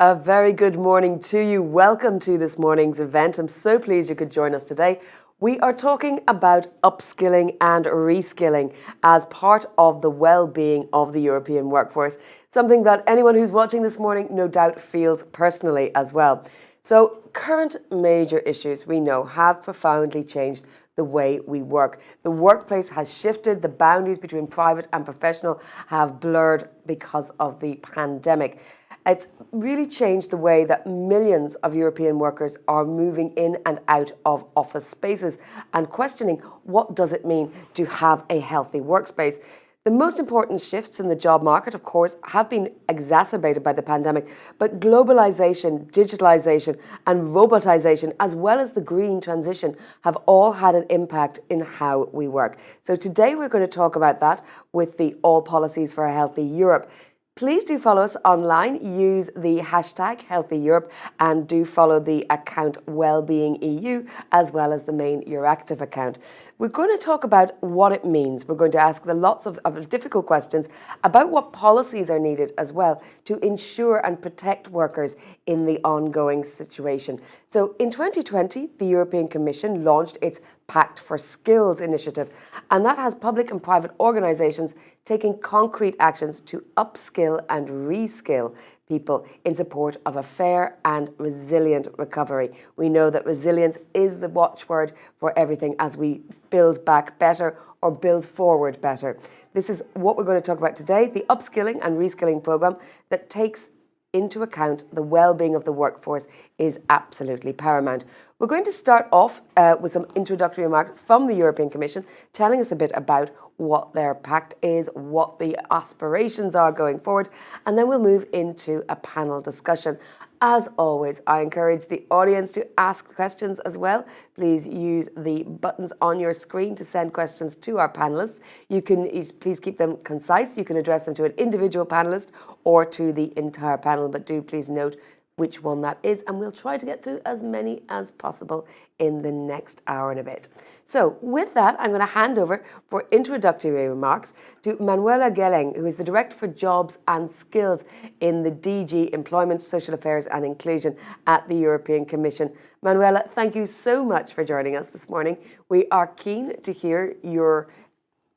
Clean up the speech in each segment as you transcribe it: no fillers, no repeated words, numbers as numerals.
A very good morning to you. Welcome to this morning's event. I'm so pleased you could join us today. We are talking about upskilling and reskilling as part of the well-being of the European workforce, something that anyone who's watching this morning no doubt feels personally as well. So current major issues we know have profoundly changed the way we work. The workplace has shifted, the boundaries between private and professional have blurred because of the pandemic. It's really changed the way that millions of European workers are moving in and out of office spaces and questioning what does it mean to have a healthy workspace. The most important shifts in the job market, of course, have been exacerbated by the pandemic, but globalisation, digitalisation and robotisation, as well as the green transition, have all had an impact in how we work. So today we're going to talk about that with the All Policies for a Healthy Europe. Please do follow us online, use the hashtag Healthy Europe and do follow the account Wellbeing EU as well as the main Euractiv account. We're going to talk about what it means. We're going to ask the lots of difficult questions about what policies are needed as well to ensure and protect workers in the ongoing situation. So in 2020, the European Commission launched its Pact for Skills initiative, and that has public and private organisations taking concrete actions to upskill and reskill people in support of a fair and resilient recovery. We know that resilience is the watchword for everything as we build back better or build forward better. This is what we're going to talk about today, the Upskilling and Reskilling programme that takes into account the well-being of the workforce is absolutely paramount. We're going to start off with some introductory remarks from the European Commission, telling us a bit about what their pact is, what the aspirations are going forward, and then we'll move into a panel discussion. As always, I encourage the audience to ask questions as well. Please use the buttons on your screen to send questions to our panellists. You can please keep them concise. You can address them to an individual panellist or to the entire panel, but do please note which one that is, and we'll try to get through as many as possible in the next hour and a bit. So with that, I'm going to hand over for introductory remarks to Manuela Gelling, who is the Director for Jobs and Skills in the DG Employment, Social Affairs and Inclusion at the European Commission. Manuela, thank you so much for joining us this morning. We are keen to hear your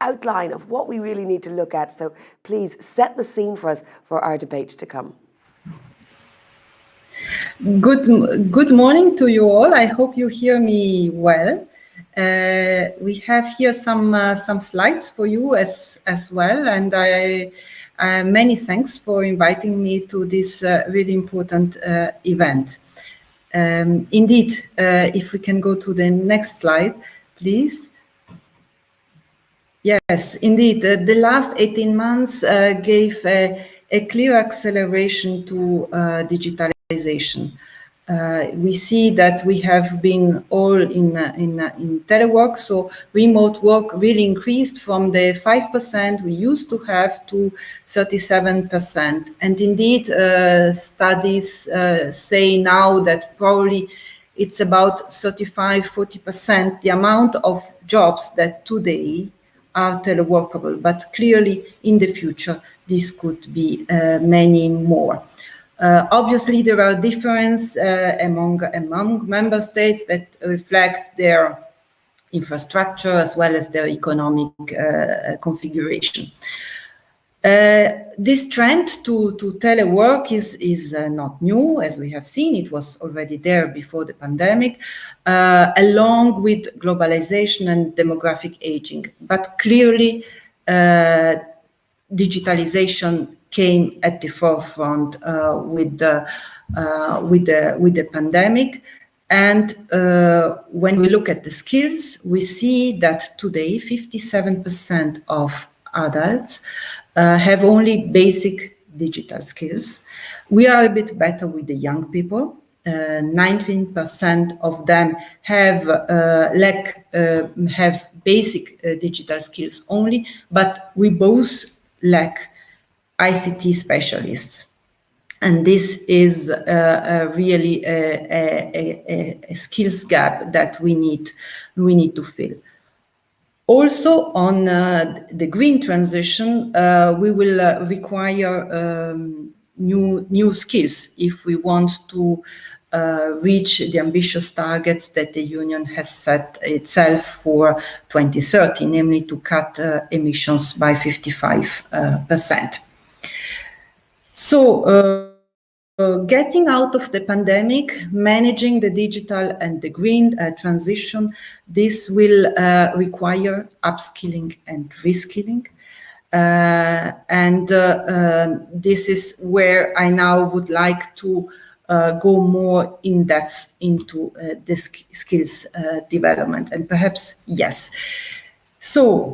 outline of what we really need to look at, so please set the scene for us for our debate to come. Good morning to you all. I hope you hear me well. We have here some slides for you as well, and many thanks for inviting me to this really important event. Indeed, if we can go to the next slide, please. Yes, indeed. The last 18 months gave a clear acceleration to digitalization. We see that we have been all in telework, so remote work really increased from the 5% we used to have to 37%. And indeed, studies say now that probably it's about 35-40% the amount of jobs that today are teleworkable, but clearly in the future this could be many more. Obviously, there are differences among member states that reflect their infrastructure as well as their economic configuration. This trend to telework is not new, as we have seen. It was already there before the pandemic, along with globalisation and demographic aging. But clearly, digitalization came at the forefront with the pandemic. And when we look at the skills, we see that today 57% of adults have only basic digital skills. We are a bit better with the young people. 19% of them have basic digital skills only, but we both lack ICT specialists. And this is really a skills gap that we need to fill. Also, on the green transition, we will require new skills if we want to reach the ambitious targets that the Union has set itself for 2030, namely to cut emissions by 55%. So, getting out of the pandemic, managing the digital and the green transition, this will require upskilling and reskilling. This is where I now would like to go more in depth into the skills development. And perhaps, yes. So,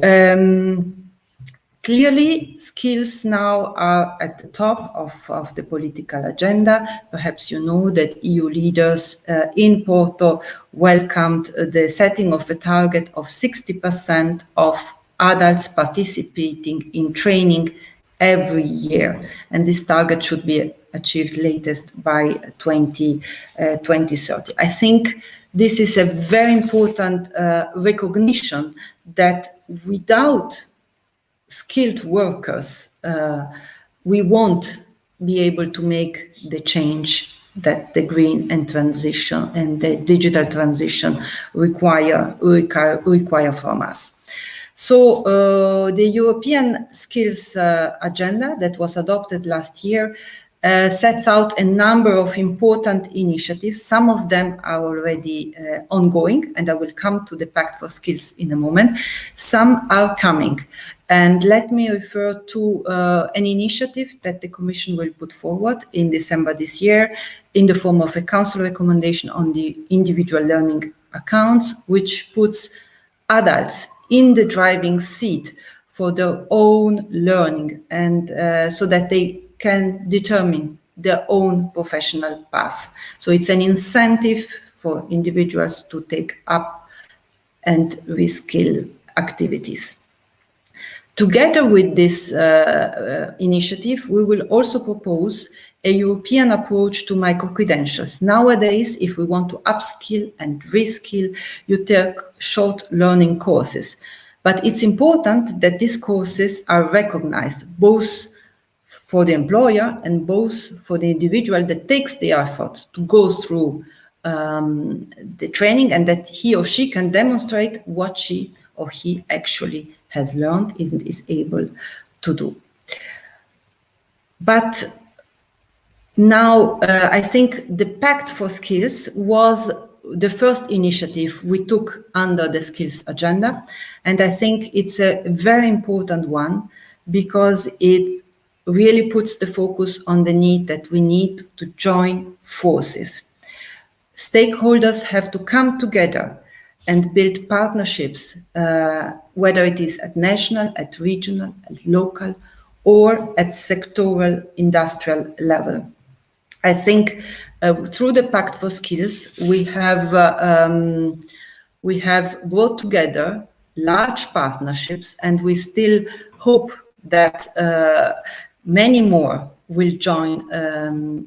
clearly, skills now are at the top of the political agenda. Perhaps you know that EU leaders in Porto welcomed the setting of a target of 60% of adults participating in training every year. And this target should be achieved latest by 2030. I think this is a very important recognition that without skilled workers, we won't be able to make the change that the green and transition and the digital transition require from us. So the European Skills Agenda that was adopted last year sets out a number of important initiatives. Some of them are already ongoing, and I will come to the Pact for Skills in a moment. Some are coming. And let me refer to an initiative that the Commission will put forward in December this year in the form of a Council recommendation on the individual learning accounts, which puts adults in the driving seat for their own learning and so that they can determine their own professional path. So it's an incentive for individuals to take up and reskill activities. Together with this initiative, we will also propose a European approach to micro-credentials. Nowadays, if we want to upskill and reskill, you take short learning courses. But it's important that these courses are recognized, both for the employer and both for the individual that takes the effort to go through the training, and that he or she can demonstrate what she or he actually has learned and is able to do. But Now, I think the Pact for Skills was the first initiative we took under the skills agenda. And I think it's a very important one because it really puts the focus on the need that we need to join forces. Stakeholders have to come together and build partnerships, whether it is at national, at regional, at local, or at sectoral industrial level. I think through the Pact for Skills, we have brought together large partnerships, and we still hope that many more will join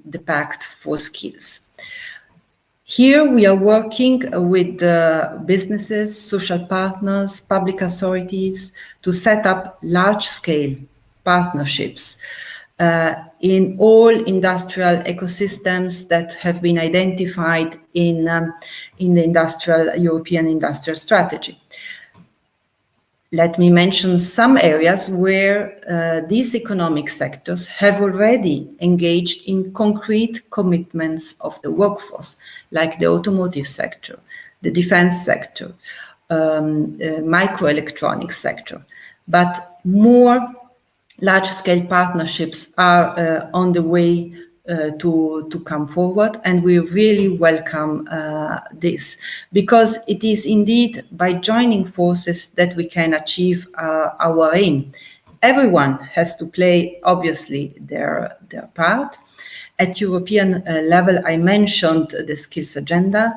the Pact for Skills. Here we are working with businesses, social partners, public authorities to set up large-scale partnerships in all industrial ecosystems that have been identified in the European Industrial Strategy. Let me mention some areas where these economic sectors have already engaged in concrete commitments of the workforce, like the automotive sector, the defense sector, microelectronics sector. But more large-scale partnerships are on the way to come forward, and we really welcome this, because it is indeed by joining forces that we can achieve our aim. Everyone has to play, obviously, their part. At European level, I mentioned the skills agenda,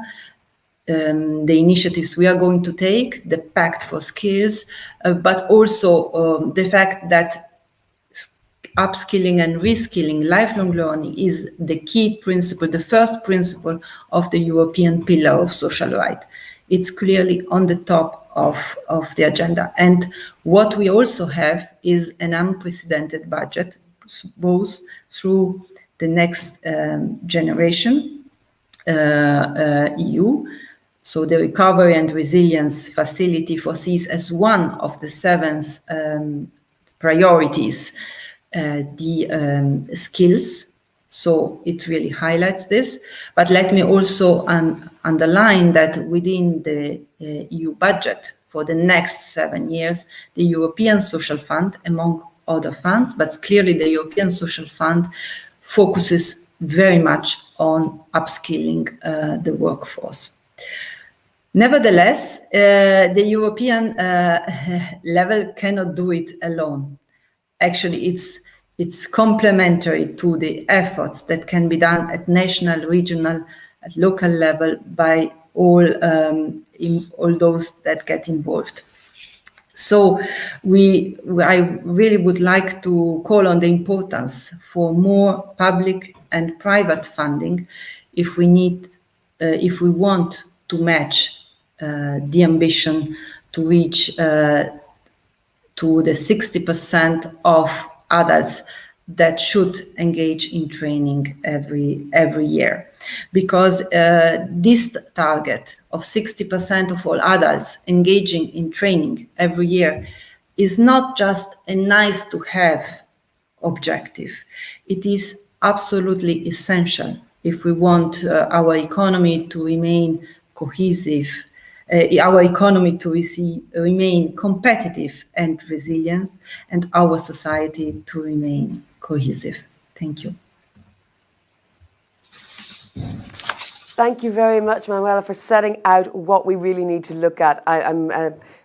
the initiatives we are going to take, the Pact for Skills, but also the fact that upskilling and reskilling, lifelong learning, is the key principle, the first principle of the European pillar of social right. It's clearly on the top of the agenda. And what we also have is an unprecedented budget, both through the next generation EU. So the Recovery and Resilience Facility foresees as one of the 7 priorities the skills, so it really highlights this. But let me also underline that within the EU budget for the next 7 years, the European Social Fund, among other funds, but clearly the European Social Fund focuses very much on upskilling the workforce. Nevertheless, the European level cannot do it alone. Actually, it's complementary to the efforts that can be done at national, regional, at local level by all those that get involved. So I really would like to call on the importance for more public and private funding if we want to match the ambition to reach to the 60% of adults that should engage in training every year. Because this target of 60% of all adults engaging in training every year is not just a nice to have objective. It is absolutely essential if we want our economy to remain cohesive, our economy to remain competitive and resilient, and our society to remain cohesive. Thank you. Thank you very much, Manuela, for setting out what we really need to look at. I'm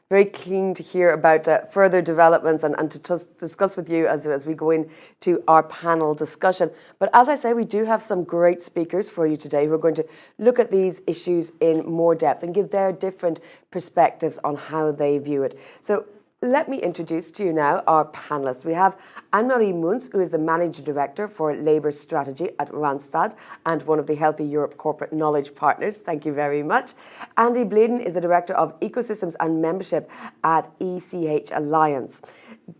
very keen to hear about further developments and to discuss with you as we go into our panel discussion. But as I say, we do have some great speakers for you today who are going to look at these issues in more depth and give their different perspectives on how they view it. So let me introduce to you now our panelists. We have Anne-Marie Munz, who is the Managing Director for Labour Strategy at Randstad and one of the Healthy Europe Corporate Knowledge Partners. Thank you very much. Andy Bleeden is the Director of Ecosystems and Membership at ECH Alliance.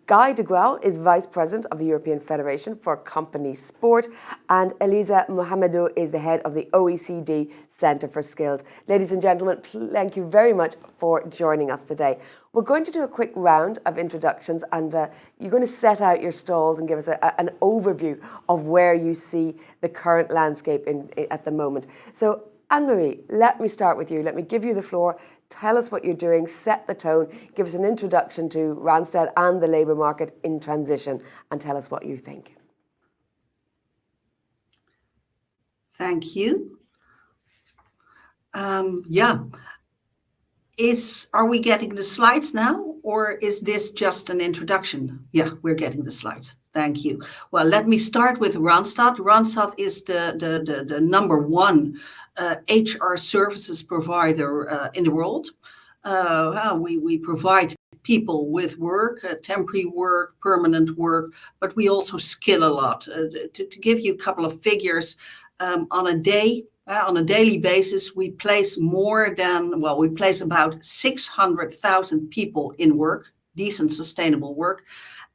Guy de Grauw is Vice President of the European Federation for Company Sport. And Elisa Mohamedou is the Head of the OECD Centre for Skills. Ladies and gentlemen, thank you very much for joining us today. We're going to do a quick round of introductions, and you're going to set out your stalls and give us an overview of where you see the current landscape at the moment. So Anne-Marie, let me start with you. Let me give you the floor. Tell us what you're doing, set the tone, give us an introduction to Randstad and the labour market in transition, and tell us what you think. Thank you. Are we getting the slides now, or is this just an introduction? Yeah, we're getting the slides. Thank you. Well, let me start with Randstad. Randstad is the number one HR services provider in the world. We provide people with work, temporary work, permanent work, but we also skill a lot. To give you a couple of figures, on a daily basis, we place about 600,000 people in work, decent, sustainable work.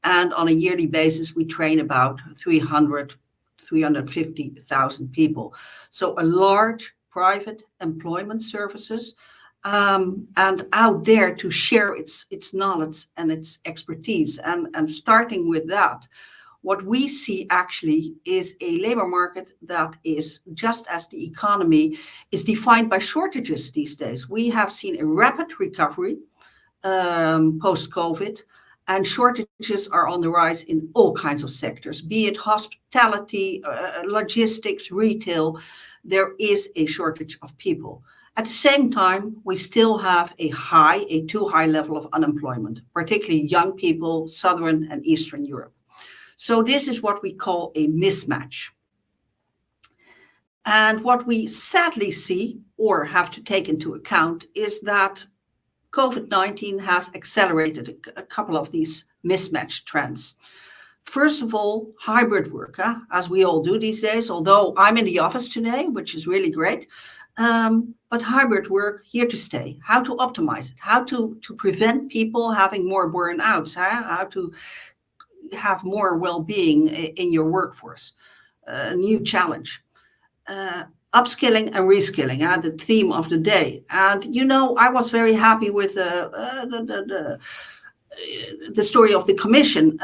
And on a yearly basis, we train about 350,000 people. So a large private employment services, and out there to share its knowledge and its expertise. And starting with that, what we see actually is a labor market that is, just as the economy is defined by shortages these days. We have seen a rapid recovery post-COVID, and shortages are on the rise in all kinds of sectors, be it hospitality, logistics, retail. There is a shortage of people. At the same time, we still have a too high level of unemployment, particularly young people, Southern and Eastern Europe. So this is what we call a mismatch. And what we sadly see or have to take into account is that COVID-19 has accelerated a couple of these mismatch trends. First of all, hybrid work, as we all do these days, although I'm in the office today, which is really great. But hybrid work here to stay. How to optimize it, how to prevent people having more burnouts, how to have more well-being in your workforce. A new challenge. Upskilling and reskilling, the theme of the day. And I was very happy with the story of the Commission.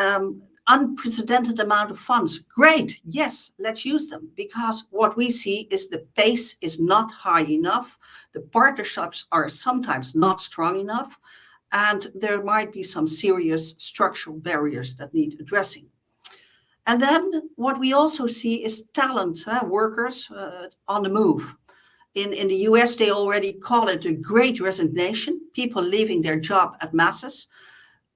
Unprecedented amount of funds. Great, yes, let's use them, because what we see is the pace is not high enough. The partnerships are sometimes not strong enough, and there might be some serious structural barriers that need addressing. And then what we also see is talent, workers on the move. In the US, they already call it a great resignation, people leaving their job at masses.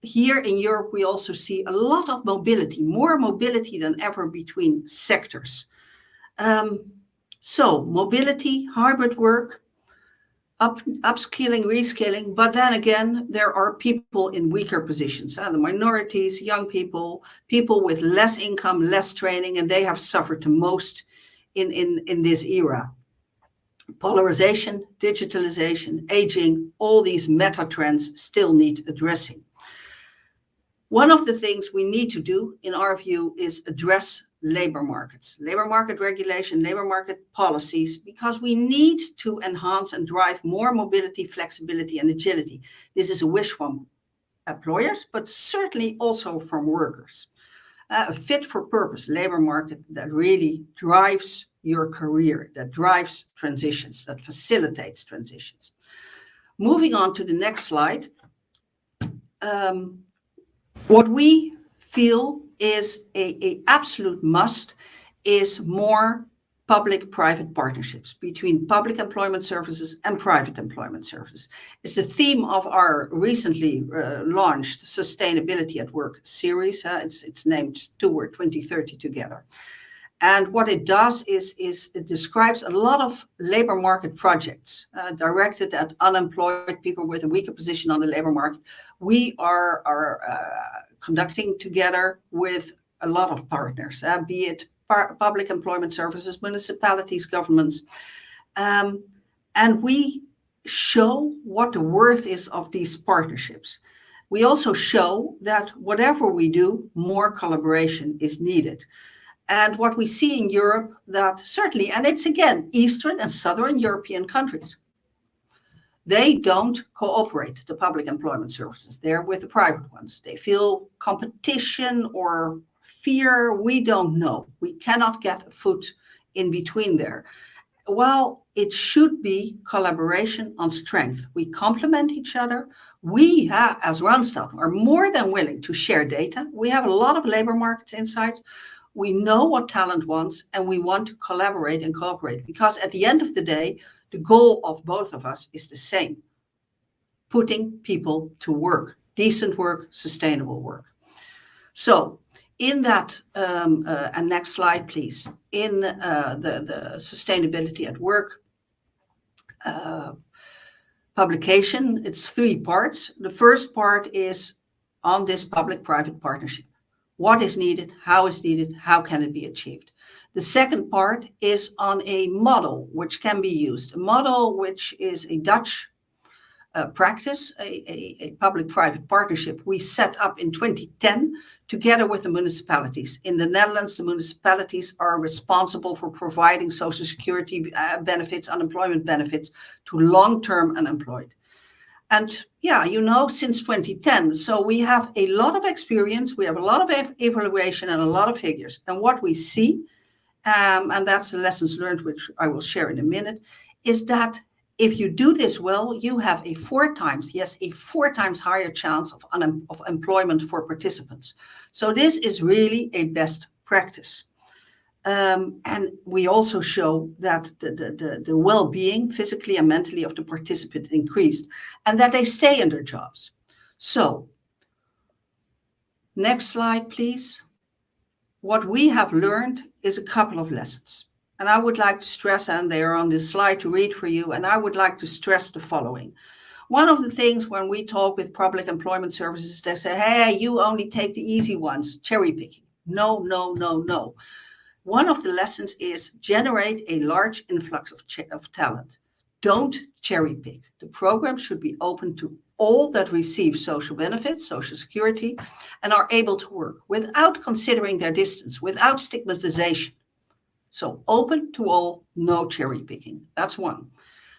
Here in Europe, we also see a lot of mobility, more mobility than ever between sectors. So mobility, hybrid work, upskilling, reskilling, but then again, there are people in weaker positions, the minorities, young people, people with less income, less training, and they have suffered the most in this era. Polarization, digitalisation, aging, all these meta trends still need addressing. One of the things we need to do, in our view, is address labor markets, labor market regulation, labor market policies, because we need to enhance and drive more mobility, flexibility, and agility. This is a wish from employers, but certainly also from workers. A fit for purpose labor market that really drives your career, that drives transitions, that facilitates transitions. Moving on to the next slide. What we feel is a absolute must is more public-private partnerships between public employment services and private employment services. It's the theme of our recently launched Sustainability at Work series. It's named Toward 2030 Together. And what it does is it describes a lot of labor market projects directed at unemployed people with a weaker position on the labor market. We are conducting together with a lot of partners, be it public employment services, municipalities, governments. And we show what the worth is of these partnerships. We also show that whatever we do, more collaboration is needed. And what we see in Europe, that certainly, and it's again, Eastern and Southern European countries, they don't cooperate, the public employment services. They're with the private ones. They feel competition or fear. We don't know. We cannot get a foot in between there. Well, it should be collaboration on strength. We complement each other. We have, as Runsoft, are more than willing to share data. We have a lot of labor market insights. We know what talent wants, and we want to collaborate and cooperate, because at the end of the day, the goal of both of us is the same: putting people to work, decent work, sustainable work. So in that, and next slide, please, in the sustainability at work publication, it's 3 parts. The first part is on this public-private partnership. What is needed? How is needed? How can it be achieved? The second part is on a model which can be used, a model which is a Dutch practice, a public-private partnership we set up in 2010 together with the municipalities. In the Netherlands, the municipalities are responsible for providing social security benefits, unemployment benefits to long-term unemployed. And yeah, you know, since 2010, so we have a lot of experience, we have a lot of evaluation and a lot of figures. And what we see, and that's the lessons learned, which I will share in a minute, is that if you do this well, you have a 4 times higher chance of employment for participants. So this is really a best practice. And we also show that the well-being, physically and mentally, of the participants increased, and that they stay in their jobs. So, next slide, please. What we have learned is a couple of lessons. And I would like to stress, and they are on this slide to read for you, and I would like to stress the following. One of the things when we talk with public employment services, they say, hey, you only take the easy ones, cherry picking. No, no, no, no. One of the lessons is generate a large influx of talent. Don't cherry pick. The program should be open to all that receive social benefits, social security, and are able to work without considering their distance, without stigmatization. So open to all, no cherry picking. That's one.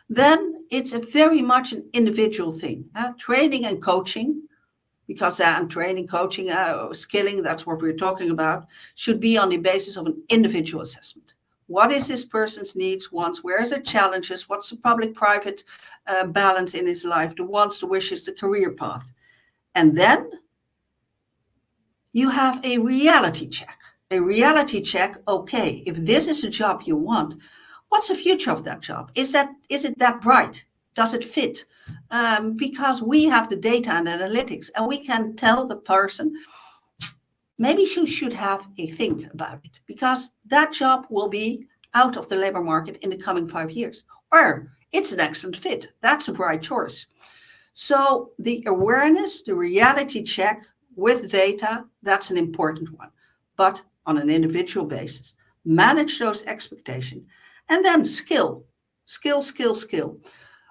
Then it's very much an individual thing. Training and coaching, because training, coaching, skilling, that's what we're talking about, should be on the basis of an individual assessment. What is this person's needs, wants, where is their challenges, what's the public-private balance in his life, the wants, the wishes, the career path. And then you have a reality check. A reality check, okay, if this is a job you want, what's the future of that job? Is it that bright? Does it fit? Because we have the data and analytics, and we can tell the person, maybe you should have a think about it, because that job will be out of the labor market in the coming 5 years. Or it's an excellent fit. That's a bright choice. So the awareness, the reality check with data, that's an important one. But on an individual basis, manage those expectations, and then skill.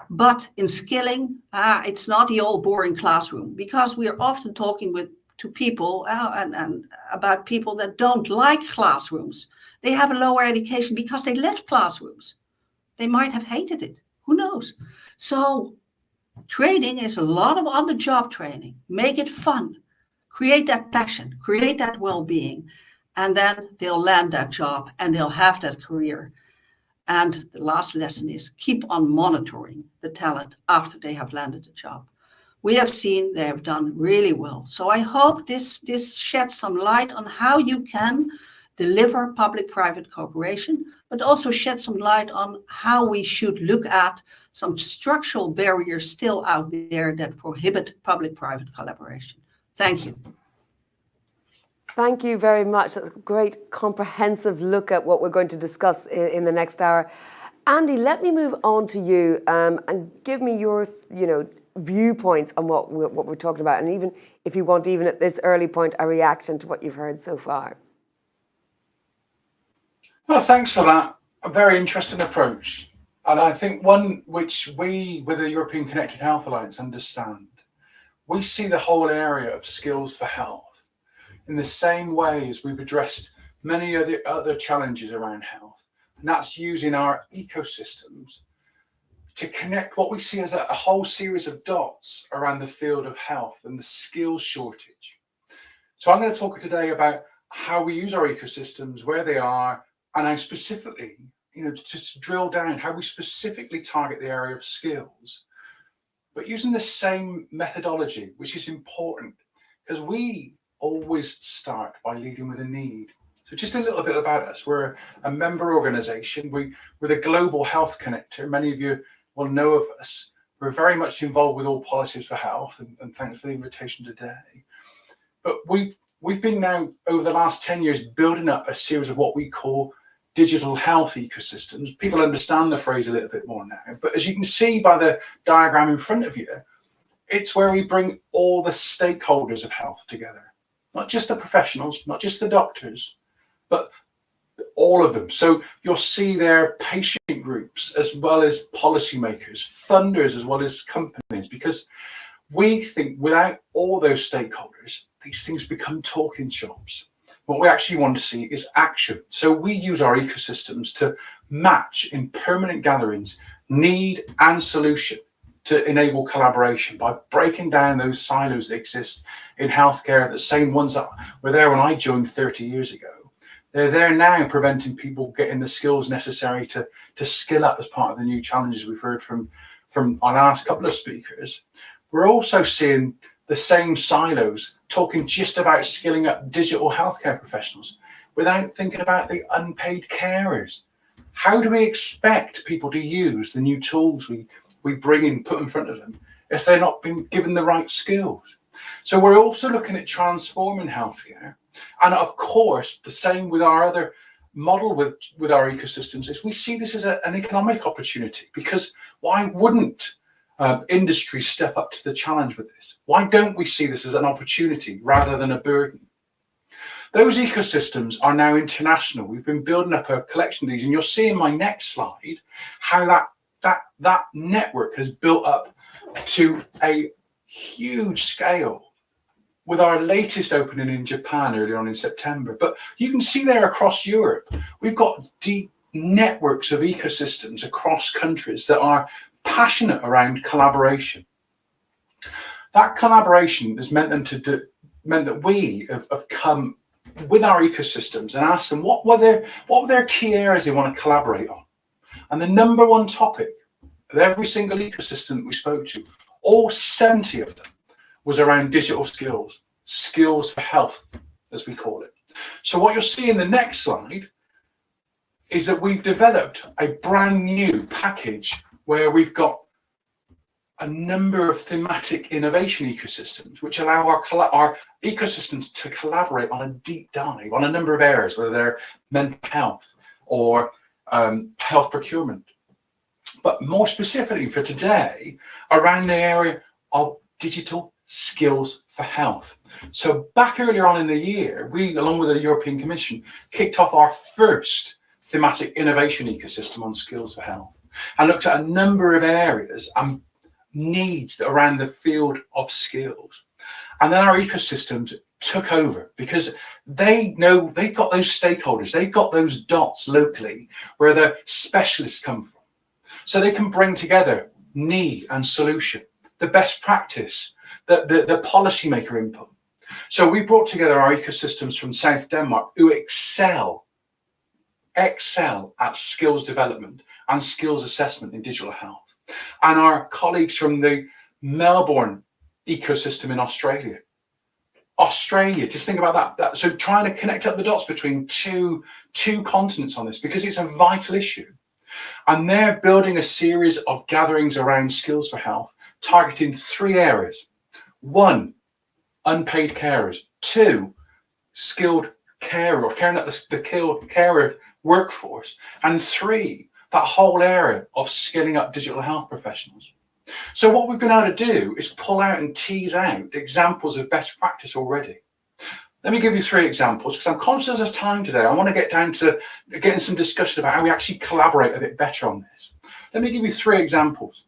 But in skilling, it's not the old boring classroom, because we are often talking to people and about people that don't like classrooms. They have a lower education because they left classrooms. They might have hated it. Who knows? So training is a lot of on-the-job training. Make it fun. Create that passion. Create that well-being. And then they'll land that job and they'll have that career. And the last lesson is keep on monitoring the talent after they have landed a job. We have seen they have done really well. So I hope this sheds some light on how you can deliver public-private cooperation, but also shed some light on how we should look at some structural barriers still out there that prohibit public-private collaboration. Thank you. Thank you very much. That's a great comprehensive look at what we're going to discuss in the next hour. Andy, let me move on to you and give me your viewpoints on what we're talking about, and even if you want, even at this early point, a reaction to what you've heard so far. Well, thanks for that. A very interesting approach. And I think one which we, with the European Connected Health Alliance, understand. We see the whole area of skills for health in the same way as we've addressed many of the other challenges around health, and that's using our ecosystems to connect what we see as a whole series of dots around the field of health and the skills shortage. So I'm going to talk today about how we use our ecosystems, where they are, and how specifically, to drill down how we specifically target the area of skills, but using the same methodology, which is important because we always start by leading with a need. So just a little bit about us. We're a member organization. We're the global health connector. Many of you will know of us. We're very much involved with all policies for health, and thanks for the invitation today. But we've been now, over the last 10 years, building up a series of what we call digital health ecosystems. People understand the phrase a little bit more now. But as you can see by the diagram in front of you, it's where we bring all the stakeholders of health together. Not just the professionals, not just the doctors, but all of them. So you'll see there patient groups as well as policymakers, funders as well as companies, because we think without all those stakeholders, these things become talking shops. What we actually want to see is action. So we use our ecosystems to match in permanent gatherings need and solution to enable collaboration by breaking down those silos that exist in healthcare, the same ones that were there when I joined 30 years ago. They're there now, preventing people getting the skills necessary to skill up as part of the new challenges we've heard from our last couple of speakers. We're also seeing the same silos talking just about skilling up digital healthcare professionals without thinking about the unpaid carers. How do we expect people to use the new tools we bring in, put in front of them, if they're not being given the right skills? So we're also looking at transforming healthcare. And of course, the same with our other model with our ecosystems is we see this as an economic opportunity, because why wouldn't industry step up to the challenge with this? Why don't we see this as an opportunity rather than a burden? Those ecosystems are now international. We've been building up a collection of these, and you'll see in my next slide how that network has built up to a huge scale with our latest opening in Japan earlier on in September. But you can see there across Europe, we've got deep networks of ecosystems across countries that are passionate around collaboration. That collaboration has meant that we have come with our ecosystems and asked them what were their key areas they want to collaborate on. And the number one topic of every single ecosystem that we spoke to, all 70 of them, was around digital skills for health, as we call it. So what you'll see in the next slide is that we've developed a brand new package where we've got a number of thematic innovation ecosystems, which allow our ecosystems to collaborate on a deep dive on a number of areas, whether they're mental health or health procurement. But more specifically for today, around the area of digital skills for health. So back earlier on in the year, we, along with the European Commission, kicked off our first thematic innovation ecosystem on skills for health and looked at a number of areas and needs around the field of skills. And then our ecosystems took over because they know they've got those stakeholders, they've got those dots locally where the specialists come from. So they can bring together need and solution, the best practice, the policymaker input. So we brought together our ecosystems from South Denmark who excel at skills development and skills assessment in digital health. And our colleagues from the Melbourne ecosystem in Australia. Just think about that. So trying to connect up the dots between two continents on this, because it's a vital issue. And they're building a series of gatherings around skills for health, targeting 3 areas. 1, unpaid carers. 2, skilled carer, or caring up the carer workforce. And 3, that whole area of skilling up digital health professionals. So what we've been able to do is pull out and tease out examples of best practice already. Let me give you 3 examples, because I'm conscious of time today. I want to get down to getting some discussion about how we actually collaborate a bit better on this. Let me give you 3 examples.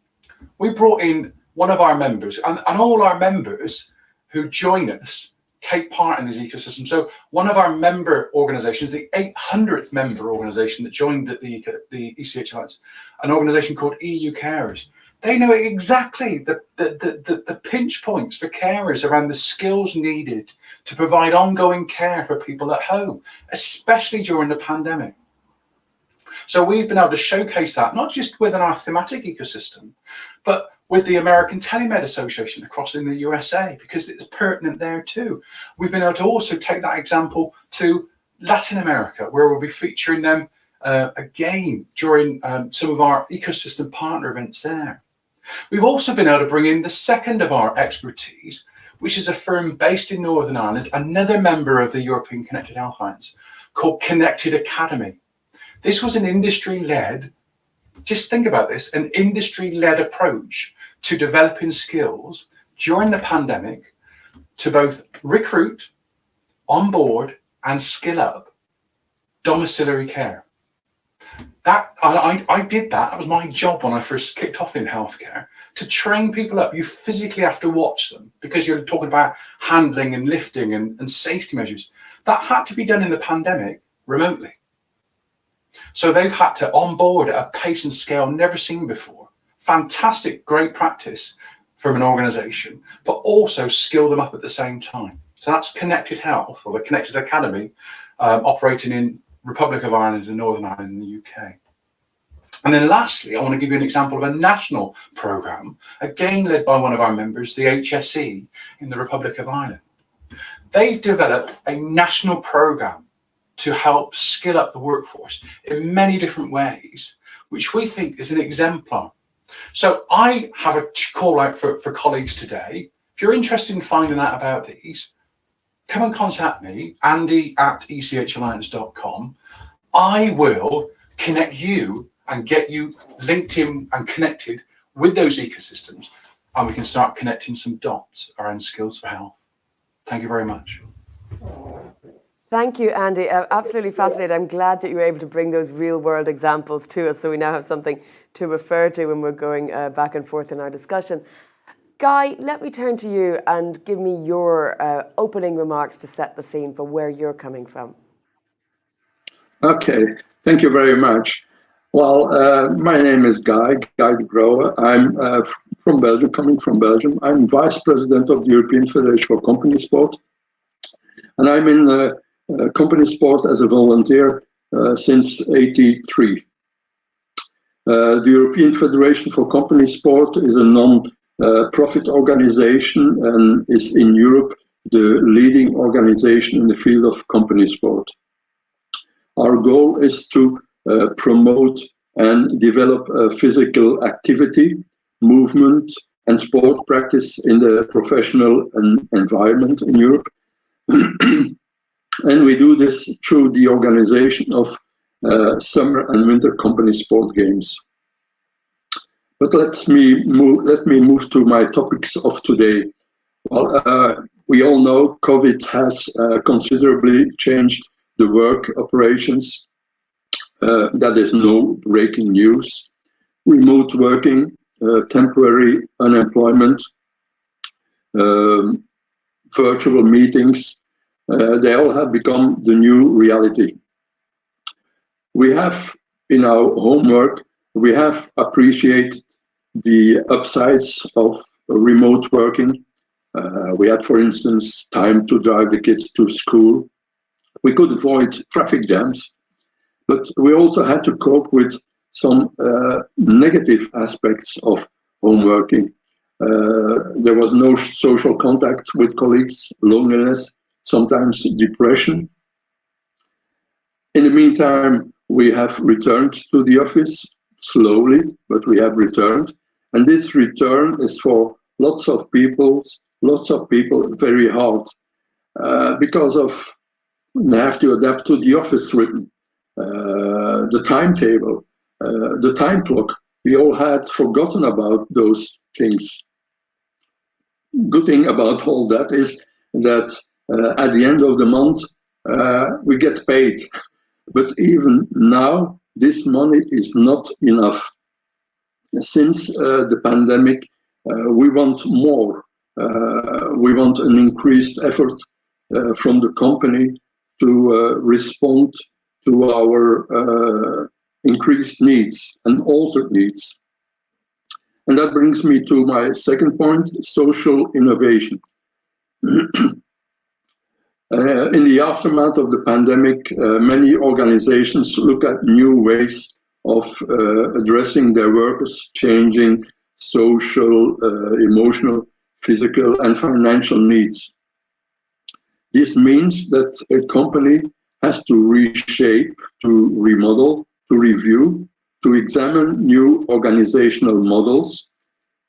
We brought in one of our members, and all our members who join us take part in these ecosystems. So one of our member organizations, the 800th member organization that joined the ECH Alliance, an organization called EU Carers, they know exactly the pinch points for carers around the skills needed to provide ongoing care for people at home, especially during the pandemic. So we've been able to showcase that, not just within our thematic ecosystem, but with the American Telemed Association across in the USA, because it's pertinent there too. We've been able to also take that example to Latin America, where we'll be featuring them again during some of our ecosystem partner events there. We've also been able to bring in the second of our expertise, which is a firm based in Northern Ireland, another member of the European Connected Health Alliance, called Connected Academy. This was an industry-led, just think about this, an industry-led approach to developing skills during the pandemic to both recruit, onboard, and skill up domiciliary care. That I did that. That was my job when I first kicked off in healthcare, to train people up. You physically have to watch them because you're talking about handling and lifting and safety measures. That had to be done in the pandemic remotely. So they've had to onboard at a pace and scale never seen before. Fantastic, great practice from an organization, but also skill them up at the same time. So that's Connected Health, or the Connected Academy, operating in Republic of Ireland and Northern Ireland in the UK. And then lastly, I want to give you an example of a national programme, again led by one of our members, the HSE in the Republic of Ireland. They've developed a national programme to help skill up the workforce in many different ways, which we think is an exemplar. So I have a call out for colleagues today. If you're interested in finding out about these, come and contact me, andy@echalliance.com. I will connect you and get you linked in and connected with those ecosystems, and we can start connecting some dots around skills for health. Thank you very much. Thank you, Andy. Absolutely fascinating. I'm glad that you were able to bring those real world examples to us, so we now have something to refer to when we're going back and forth in our discussion. Guy, let me turn to you and give me your opening remarks to set the scene for where you're coming from. Okay, thank you very much. Well, my name is Guy de Groe. I'm from Belgium, coming from Belgium. I'm Vice President of the European Federation for Company Sport. And I'm in company sport as a volunteer since '83. The European Federation for Company Sport is a non-profit organization and is in Europe the leading organization in the field of company sport. Our goal is to promote and develop physical activity, movement, and sport practice in the professional environment in Europe. And we do this through the organization of summer and winter company sport games. But let me move to my topics of today. Well, we all know COVID has considerably changed the work operations. That is no breaking news. Remote working, temporary unemployment, virtual meetings, they all have become the new reality. We have, in our homework, we have appreciated the upsides of remote working. We had, for instance, time to drive the kids to school. We could avoid traffic jams, but we also had to cope with some negative aspects of home working. There was no social contact with colleagues, loneliness, sometimes depression. In the meantime, we have returned to the office slowly, but we have returned. And this return is for lots of people very hard because of they have to adapt to the office rhythm, the timetable, the time clock. We all had forgotten about those things. Good thing about all that is that at the end of the month, we get paid. But even now, this money is not enough. Since the pandemic, we want more. We want an increased effort from the company to respond to our increased needs and altered needs. And that brings me to my second point, social innovation. In the aftermath of the pandemic, many organizations look at new ways of addressing their workers' changing social, emotional, physical, and financial needs. This means that a company has to reshape, to remodel, to review, to examine new organizational models,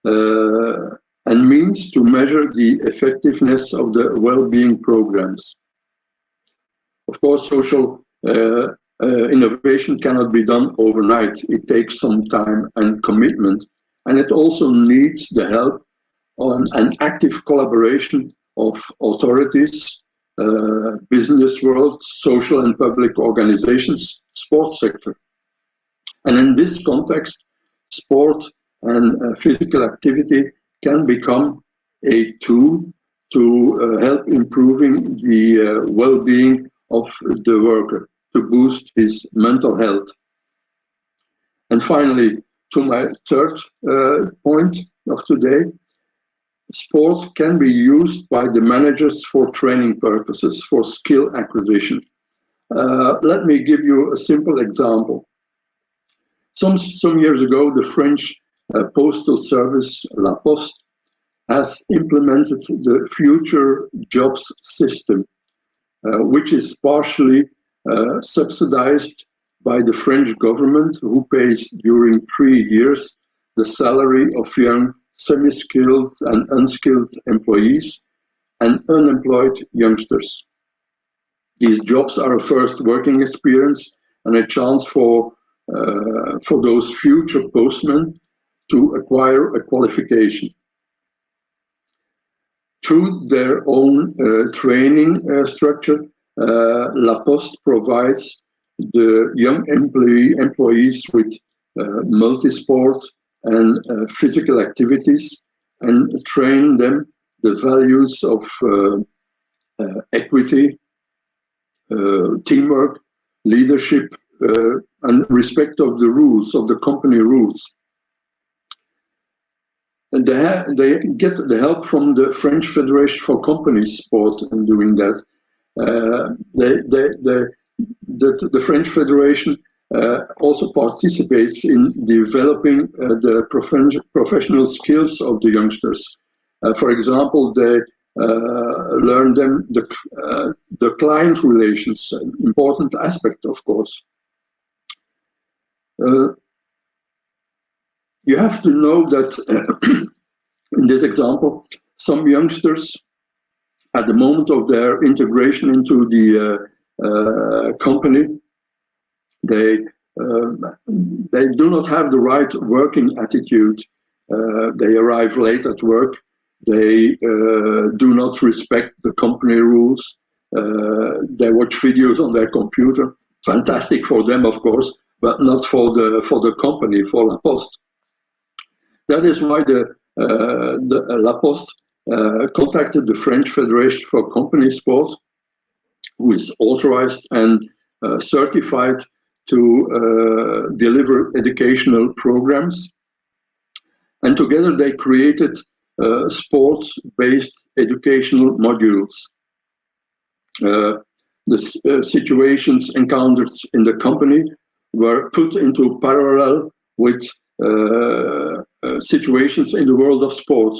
and means to measure the effectiveness of the well-being programs. Of course, social innovation cannot be done overnight. It takes some time and commitment, and it also needs the help on an active collaboration of authorities, business world, social and public organizations, sports sector. And in this context, sport and physical activity can become a tool to help improving the well-being of the worker, to boost his mental health. And finally, to my third point of today, sport can be used by the managers for training purposes, for skill acquisition. Let me give you a simple example. Some years ago, the French postal service, La Poste, has implemented the future jobs system, which is partially subsidized by the French government, who pays during 3 years the salary of young semi-skilled and unskilled employees and unemployed youngsters. These jobs are a first working experience and a chance for those future postmen to acquire a qualification. Through their own training structure, La Poste provides the young employees with multi-sport and physical activities, and train them the values of equity, teamwork, leadership, and respect of the rules, of the company rules. And they get the help from the French Federation for Company Sport in doing that. The French Federation also participates in developing the professional skills of the youngsters. For example, they learn them the client relations, an important aspect, of course. You have to know that in this example, some youngsters, at the moment of their integration into the company, they do not have the right working attitude. They arrive late at work. They do not respect the company rules. They watch videos on their computer. Fantastic for them, of course, but not for the company, for La Poste. That is why the La Poste contacted the French Federation for Company Sport, who is authorized and certified to deliver educational programs. And together they created sports-based educational modules. The situations encountered in the company were put into parallel with situations in the world of sport.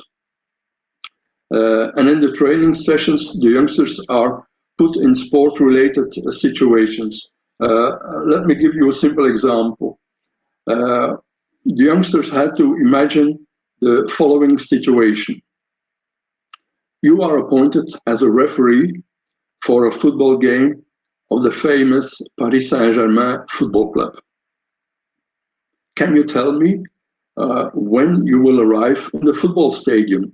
And in the training sessions, the youngsters are put in sport-related situations. Let me give you a simple example. The youngsters had to imagine the following situation. You are appointed as a referee for a football game of the famous Paris Saint-Germain football club. Can you tell me when you will arrive in the football stadium?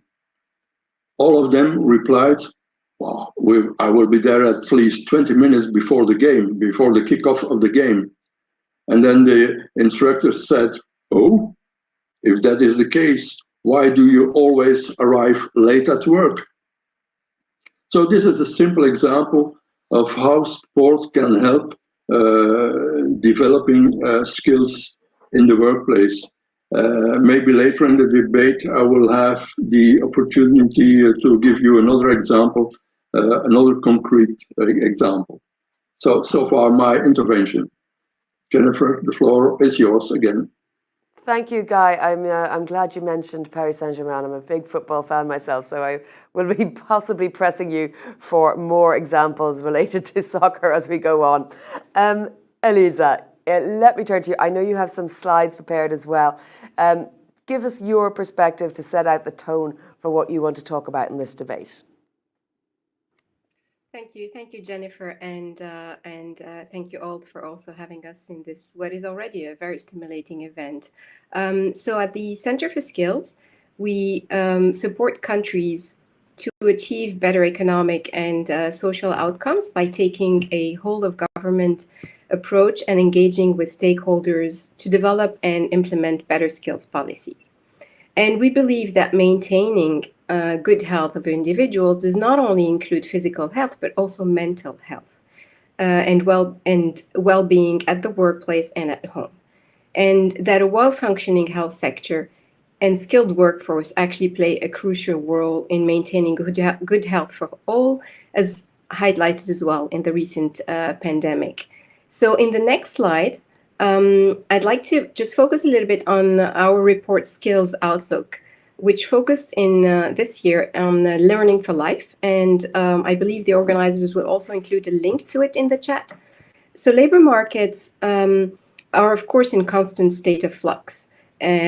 All of them replied, well, I will be there at least 20 minutes before the game, before the kickoff of the game. And then the instructor said, oh, if that is the case, why do you always arrive late at work? So this is a simple example of how sport can help developing skills in the workplace. Maybe later in the debate, I will have the opportunity to give you another example, another concrete example. So far my intervention. Jennifer, the floor is yours again. Thank you, Guy. I'm glad you mentioned Paris Saint-Germain. I'm a big football fan myself, so I will be possibly pressing you for more examples related to soccer as we go on. Elisa, let me turn to you. I know you have some slides prepared as well. Give us your perspective to set out the tone for what you want to talk about in this debate. Thank you, Jennifer, and thank you all for also having us in this what is already a very stimulating event. So at the Center for Skills, we support countries to achieve better economic and social outcomes by taking a whole of government approach and engaging with stakeholders to develop and implement better skills policies. And we believe that maintaining good health of individuals does not only include physical health, but also mental health and well-being at the workplace and at home. And that a well-functioning health sector and skilled workforce actually play a crucial role in maintaining good health for all, as highlighted as well in the recent pandemic. So in the next slide, I'd like to just focus a little bit on our report Skills Outlook, which focused in this year on learning for life. And I believe the organizers will also include a link to it in the chat. So labor markets are, of course, in constant state of flux,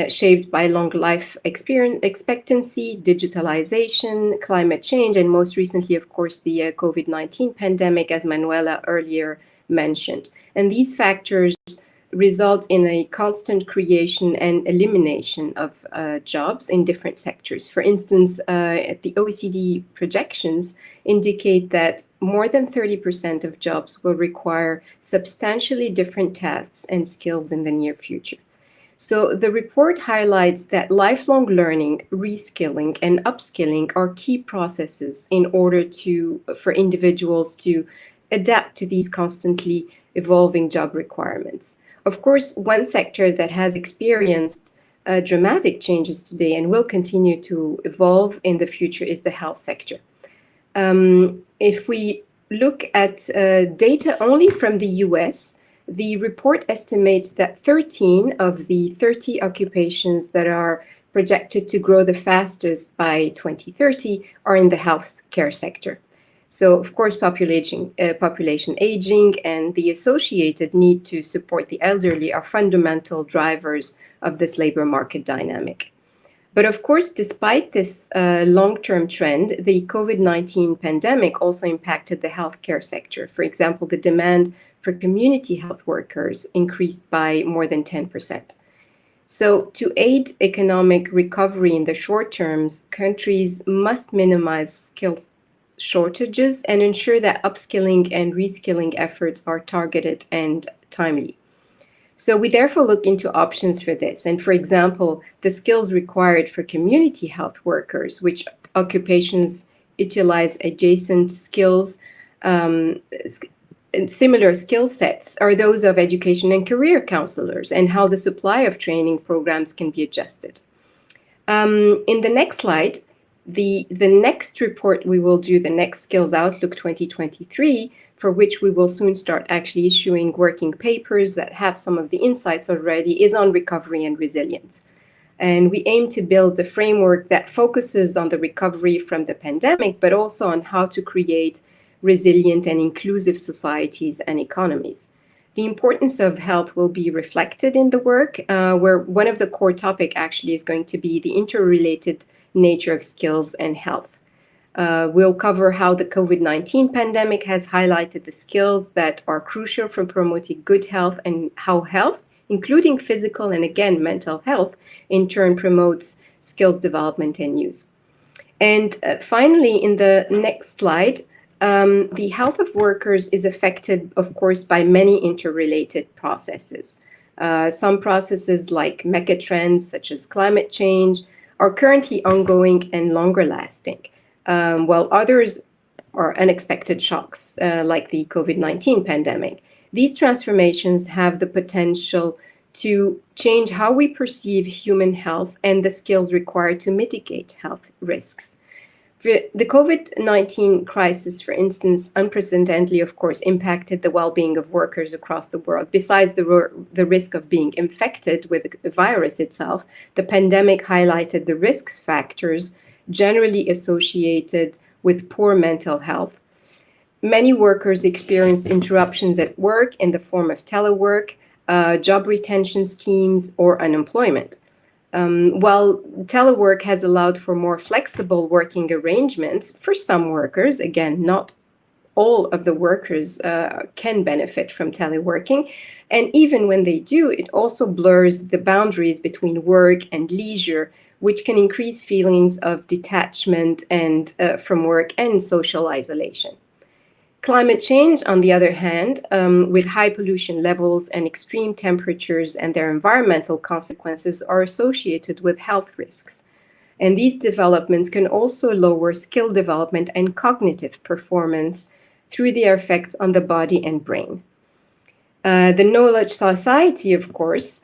shaped by long life expectancy, digitalisation, climate change, and most recently, of course, the COVID-19 pandemic, as Manuela earlier mentioned. And these factors result in a constant creation and elimination of jobs in different sectors. For instance, the OECD projections indicate that more than 30% of jobs will require substantially different tasks and skills in the near future. So the report highlights that lifelong learning, reskilling, and upskilling are key processes in order for individuals to adapt to these constantly evolving job requirements. Of course, one sector that has experienced dramatic changes today and will continue to evolve in the future is the health sector. If we look at data only from the US, the report estimates that 13 of the 30 occupations that are projected to grow the fastest by 2030 are in the healthcare sector. So, of course, population aging and the associated need to support the elderly are fundamental drivers of this labor market dynamic. But of course, despite this long-term trend, the COVID-19 pandemic also impacted the healthcare sector. For example, the demand for community health workers increased by more than 10%. So to aid economic recovery in the short terms, countries must minimize skills shortages and ensure that upskilling and reskilling efforts are targeted and timely. So we therefore look into options for this. And for example, the skills required for community health workers, which occupations utilize adjacent skills, and similar skill sets, are those of education and career counselors, and how the supply of training programs can be adjusted. In the next slide, the next report we will do, the next Skills Outlook 2023, for which we will soon start actually issuing working papers that have some of the insights already, is on recovery and resilience. And we aim to build a framework that focuses on the recovery from the pandemic, but also on how to create resilient and inclusive societies and economies. The importance of health will be reflected in the work, where one of the core topics actually is going to be the interrelated nature of skills and health. We'll cover how the COVID-19 pandemic has highlighted the skills that are crucial for promoting good health, and how health, including physical and again mental health, in turn promotes skills development and use. And finally, in the next slide, the health of workers is affected, of course, by many interrelated processes. Some processes like megatrends, such as climate change, are currently ongoing and longer lasting, while others or unexpected shocks like the COVID-19 pandemic. These transformations have the potential to change how we perceive human health and the skills required to mitigate health risks. The COVID-19 crisis, for instance, unprecedentedly, of course, impacted the well-being of workers across the world. Besides the risk of being infected with the virus itself, the pandemic highlighted the risk factors generally associated with poor mental health. Many workers experienced interruptions at work in the form of telework, job retention schemes, or unemployment. While telework has allowed for more flexible working arrangements for some workers, again, not all of the workers can benefit from teleworking. And even when they do, it also blurs the boundaries between work and leisure, which can increase feelings of detachment and from work and social isolation. Climate change, on the other hand, with high pollution levels and extreme temperatures and their environmental consequences, are associated with health risks. And these developments can also lower skill development and cognitive performance through their effects on the body and brain. The knowledge society, of course,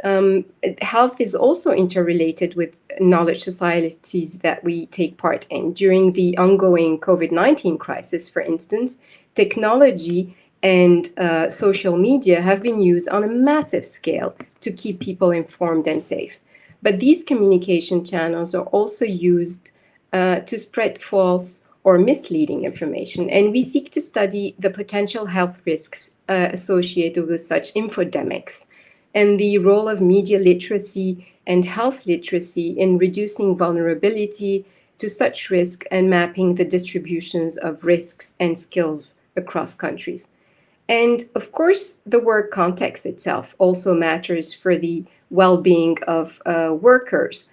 health is also interrelated with knowledge societies that we take part in. During the ongoing COVID-19 crisis, for instance, technology and social media have been used on a massive scale to keep people informed and safe. But these communication channels are also used to spread false or misleading information. And we seek to study the potential health risks associated with such infodemics and the role of media literacy and health literacy in reducing vulnerability to such risk and mapping the distributions of risks and skills across countries. And of course, the work context itself also matters for the well-being of workers.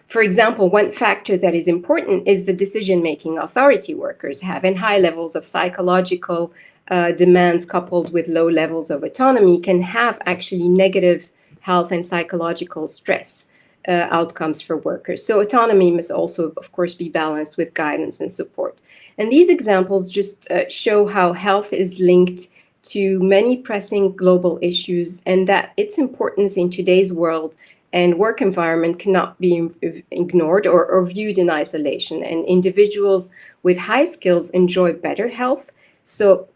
For example, one factor that is important is the decision-making authority workers have, and high levels of psychological demands coupled with low levels of autonomy can have actually negative health and psychological stress outcomes for workers. So autonomy must also, of course, be balanced with guidance and support. And these examples just show how health is linked to many pressing global issues and that its importance in today's world and work environment cannot be ignored or viewed in isolation. And individuals with high skills enjoy better health. So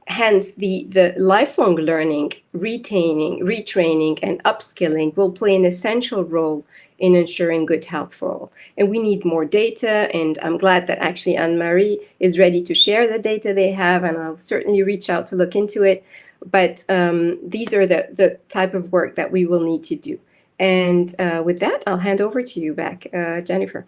hence the lifelong learning, retaining, retraining, and upskilling will play an essential role in ensuring good health for all. And we need more data, and I'm glad that actually Anne-Marie is ready to share the data they have, and I'll certainly reach out to look into it. But these are the type of work that we will need to do. And with that, I'll hand over to you back, Jennifer.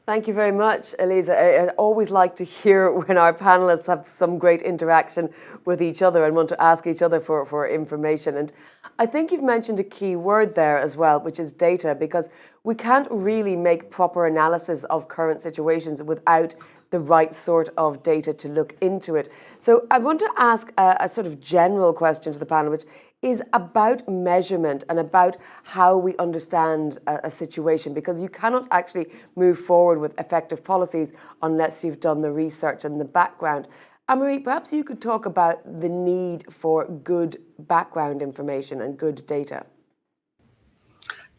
Thank you very much, Elisa. I always like to hear when our panelists have some great interaction with each other and want to ask each other for information. And I think you've mentioned a key word there as well, which is data, because we can't really make proper analysis of current situations without the right sort of data to look into it. So I want to ask a sort of general question to the panel, which is about measurement and about how we understand a situation, because you cannot actually move forward with effective policies unless you've done the research and the background. Anne-Marie, perhaps you could talk about the need for good background information and good data.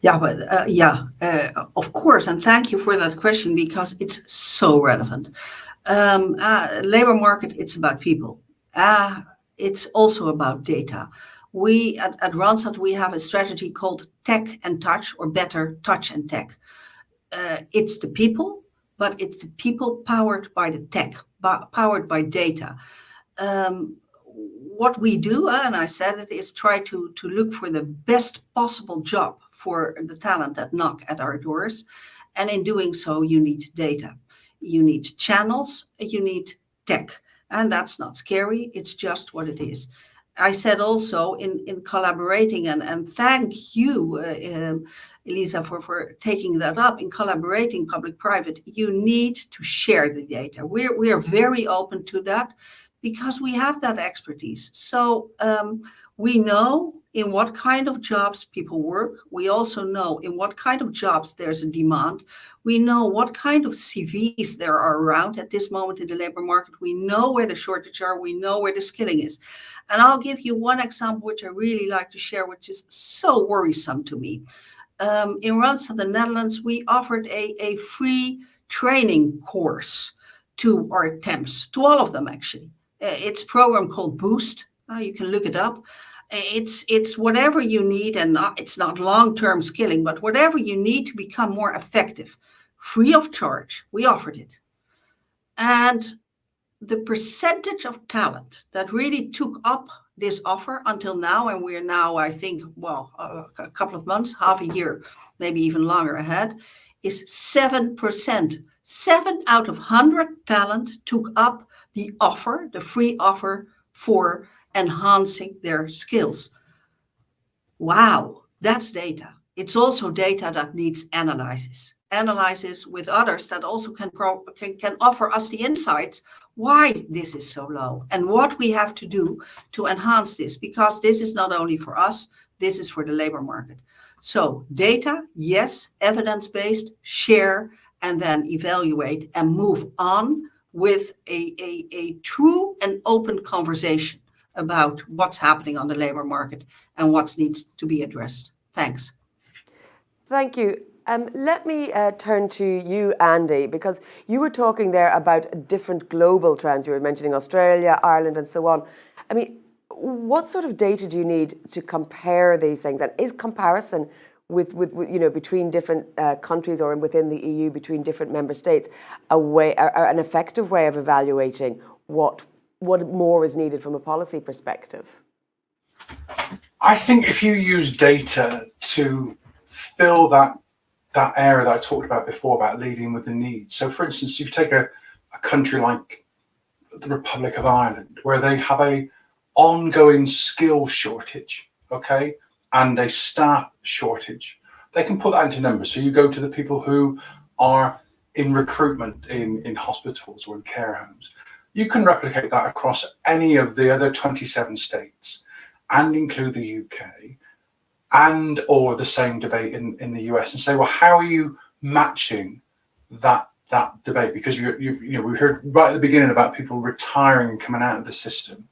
Of course, and thank you for that question because it's so relevant. Labor market, it's about people. It's also about data. We at Runsoft, we have a strategy called Tech and Touch, or better, Touch and Tech. It's the people, but it's the people powered by the tech, powered by data. What we do, and I said it, is try to look for the best possible job for the talent that knock at our doors. And in doing so, you need data. You need channels, you need tech. And that's not scary, it's just what it is. I said also in collaborating, and thank you, Elisa, for taking that up. In collaborating public-private, you need to share the data. We are very open to that because we have that expertise. So we know in what kind of jobs people work. We also know in what kind of jobs there's a demand. We know what kind of CVs there are around at this moment in the labor market. We know where the shortage are. We know where the skilling is. And I'll give you one example, which I really like to share, which is so worrisome to me. In Runsoft, the Netherlands, we offered a free training course to our temps, to all of them actually. It's a program called Boost. You can look it up. It's whatever you need, and it's not long-term skilling, but whatever you need to become more effective, free of charge. We offered it. And the percentage of talent that really took up this offer until now, and we're now, I think, well, a couple of months, half a year, maybe even longer ahead, is 7%. 7 out of 100 talent took up the offer, the free offer for enhancing their skills. Wow, that's data. It's also data that needs analysis with others that also can offer us the insights why this is so low and what we have to do to enhance this, because this is not only for us, this is for the labor market. So data, yes, evidence-based, share, and then evaluate and move on with a true and open conversation about what's happening on the labor market and what needs to be addressed. Thanks. Thank you. Let me turn to you, Andy, because you were talking there about different global trends. You were mentioning Australia, Ireland, and so on. I mean, what sort of data do you need to compare these things? And is comparison with between different countries or within the EU, between different member states, an effective way of evaluating what more is needed from a policy perspective? I think if you use data to fill that area that I talked about before about leading with the needs. So for instance, you take a country like the Republic of Ireland, where they have a ongoing skill shortage, okay, and a staff shortage. They can put that into numbers. So you go to the people who are in recruitment in hospitals or in care homes. You can replicate that across any of the other 27 states and include the UK and or the same debate in the US and say, well, how are you matching that debate? Because we heard right at the beginning about people retiring and coming out of the system.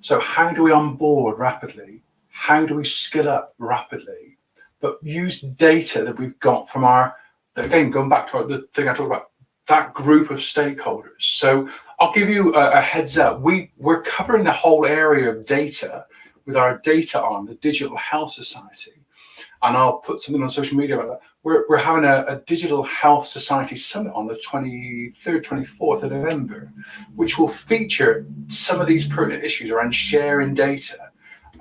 So how do we onboard rapidly? How do we skill up rapidly? But use data that we've got from again, going back to the thing I talked about, that group of stakeholders. So I'll give you a heads up. We're covering the whole area of data with our data arm, the Digital Health Society. And I'll put something on social media about that. We're having a Digital Health Society Summit on the 23rd, 24th of November, which will feature some of these pertinent issues around sharing data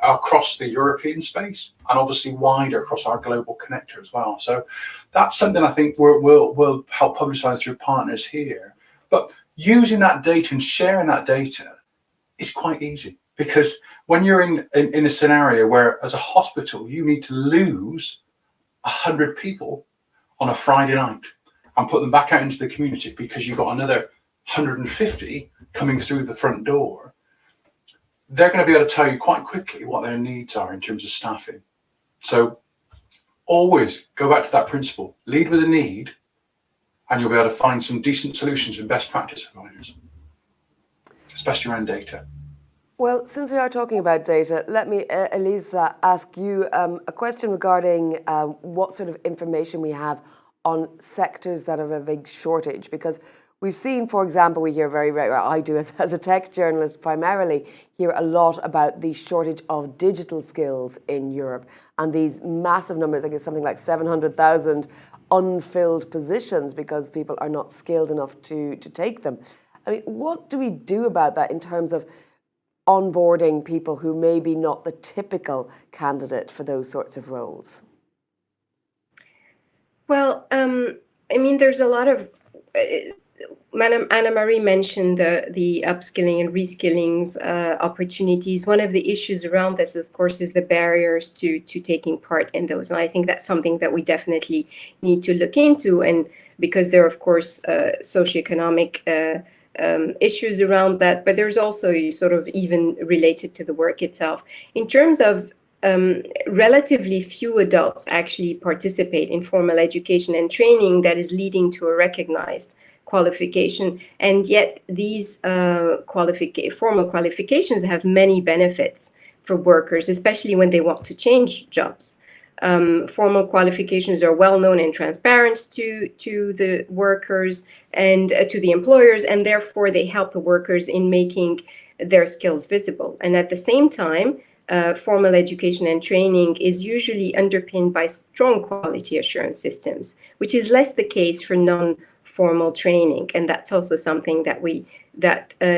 across the European space and obviously wider across our global connector as well. So that's something I think we'll help publicize through partners here. But using that data and sharing that data is quite easy, because when you're in a scenario where as a hospital you need to lose 100 people on a Friday night and put them back out into the community because you've got another 150 coming through the front door, they're going to be able to tell you quite quickly what their needs are in terms of staffing. So always go back to that principle, lead with a need, and you'll be able to find some decent solutions and best practice providers, especially around data. Well, since we are talking about data, let me, Elisa, ask you a question regarding what sort of information we have on sectors that have a big shortage, because we've seen, for example, we hear I do as a tech journalist primarily, hear a lot about the shortage of digital skills in Europe and these massive numbers. I think it's something like 700,000 unfilled positions because people are not skilled enough to take them. I mean, what do we do about that in terms of onboarding people who may be not the typical candidate for those sorts of roles? Well, I mean, there's a lot of Madam Anna-Marie mentioned the upskilling and reskilling opportunities. One of the issues around this, of course, is the barriers to taking part in those. And I think that's something that we definitely need to look into. And because there are, of course, socioeconomic issues around that, but there's also sort of even related to the work itself. In terms of relatively few adults actually participate in formal education and training that is leading to a recognized qualification. And yet these formal qualifications have many benefits for workers, especially when they want to change jobs. Formal qualifications are well known and transparent to the workers and to the employers, and therefore they help the workers in making their skills visible. And at the same time, formal education and training is usually underpinned by strong quality assurance systems, which is less the case for non-formal training. And that's also something that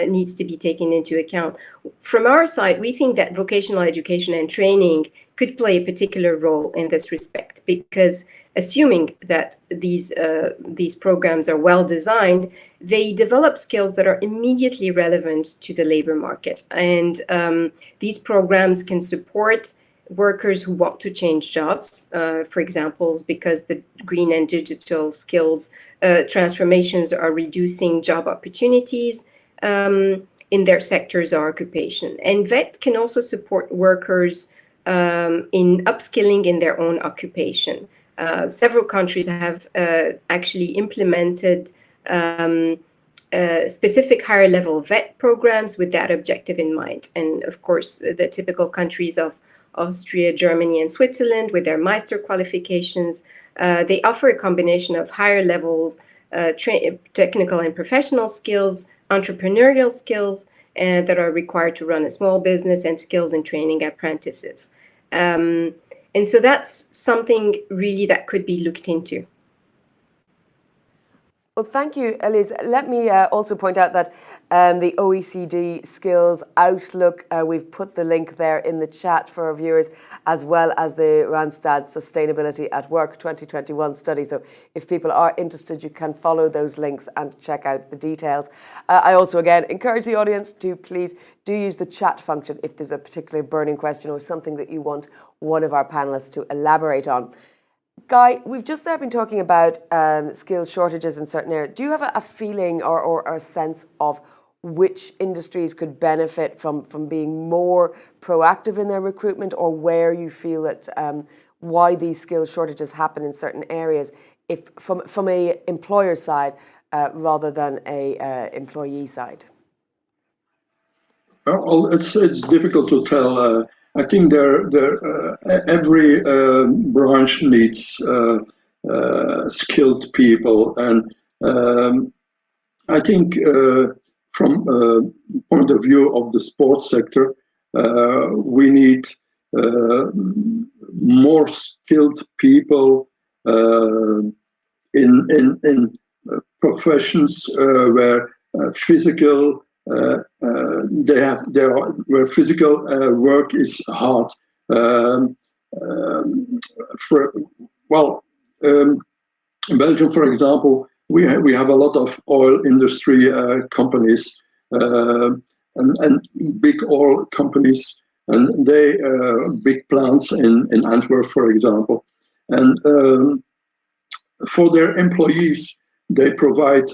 needs to be taken into account. From our side, we think that vocational education and training could play a particular role in this respect, because assuming that these programs are well designed, they develop skills that are immediately relevant to the labor market. And these programs can support workers who want to change jobs, for example, because the green and digital skills transformations are reducing job opportunities in their sectors or occupation. And VET can also support workers in upskilling in their own occupation. Several countries have actually implemented specific higher level VET programs with that objective in mind. And of course, the typical countries of Austria, Germany, and Switzerland with their Meister qualifications, they offer a combination of higher levels, technical and professional skills, entrepreneurial skills that are required to run a small business, and skills in training apprentices. And so that's something really that could be looked into. Well, thank you, Elise. Let me also point out that the OECD Skills Outlook, we've put the link there in the chat for our viewers, as well as the Randstad Sustainability at Work 2021 study. So if people are interested, you can follow those links and check out the details. I also, again, encourage the audience to please do use the chat function if there's a particularly burning question or something that you want one of our panelists to elaborate on. Guy, we've just there been talking about skill shortages in certain areas. Do you have a feeling or a sense of which industries could benefit from being more proactive in their recruitment, or where you feel that why these skill shortages happen in certain areas, if from a employer side rather than a employee side? Well, it's difficult to tell. I think every branch needs skilled people, and I think from point of view of the sports sector, we need more skilled people in professions where physical where physical work is hard. In Belgium, for example, we have a lot of oil industry companies and big oil companies, and they big plants in Antwerp, for example, and for their employees they provide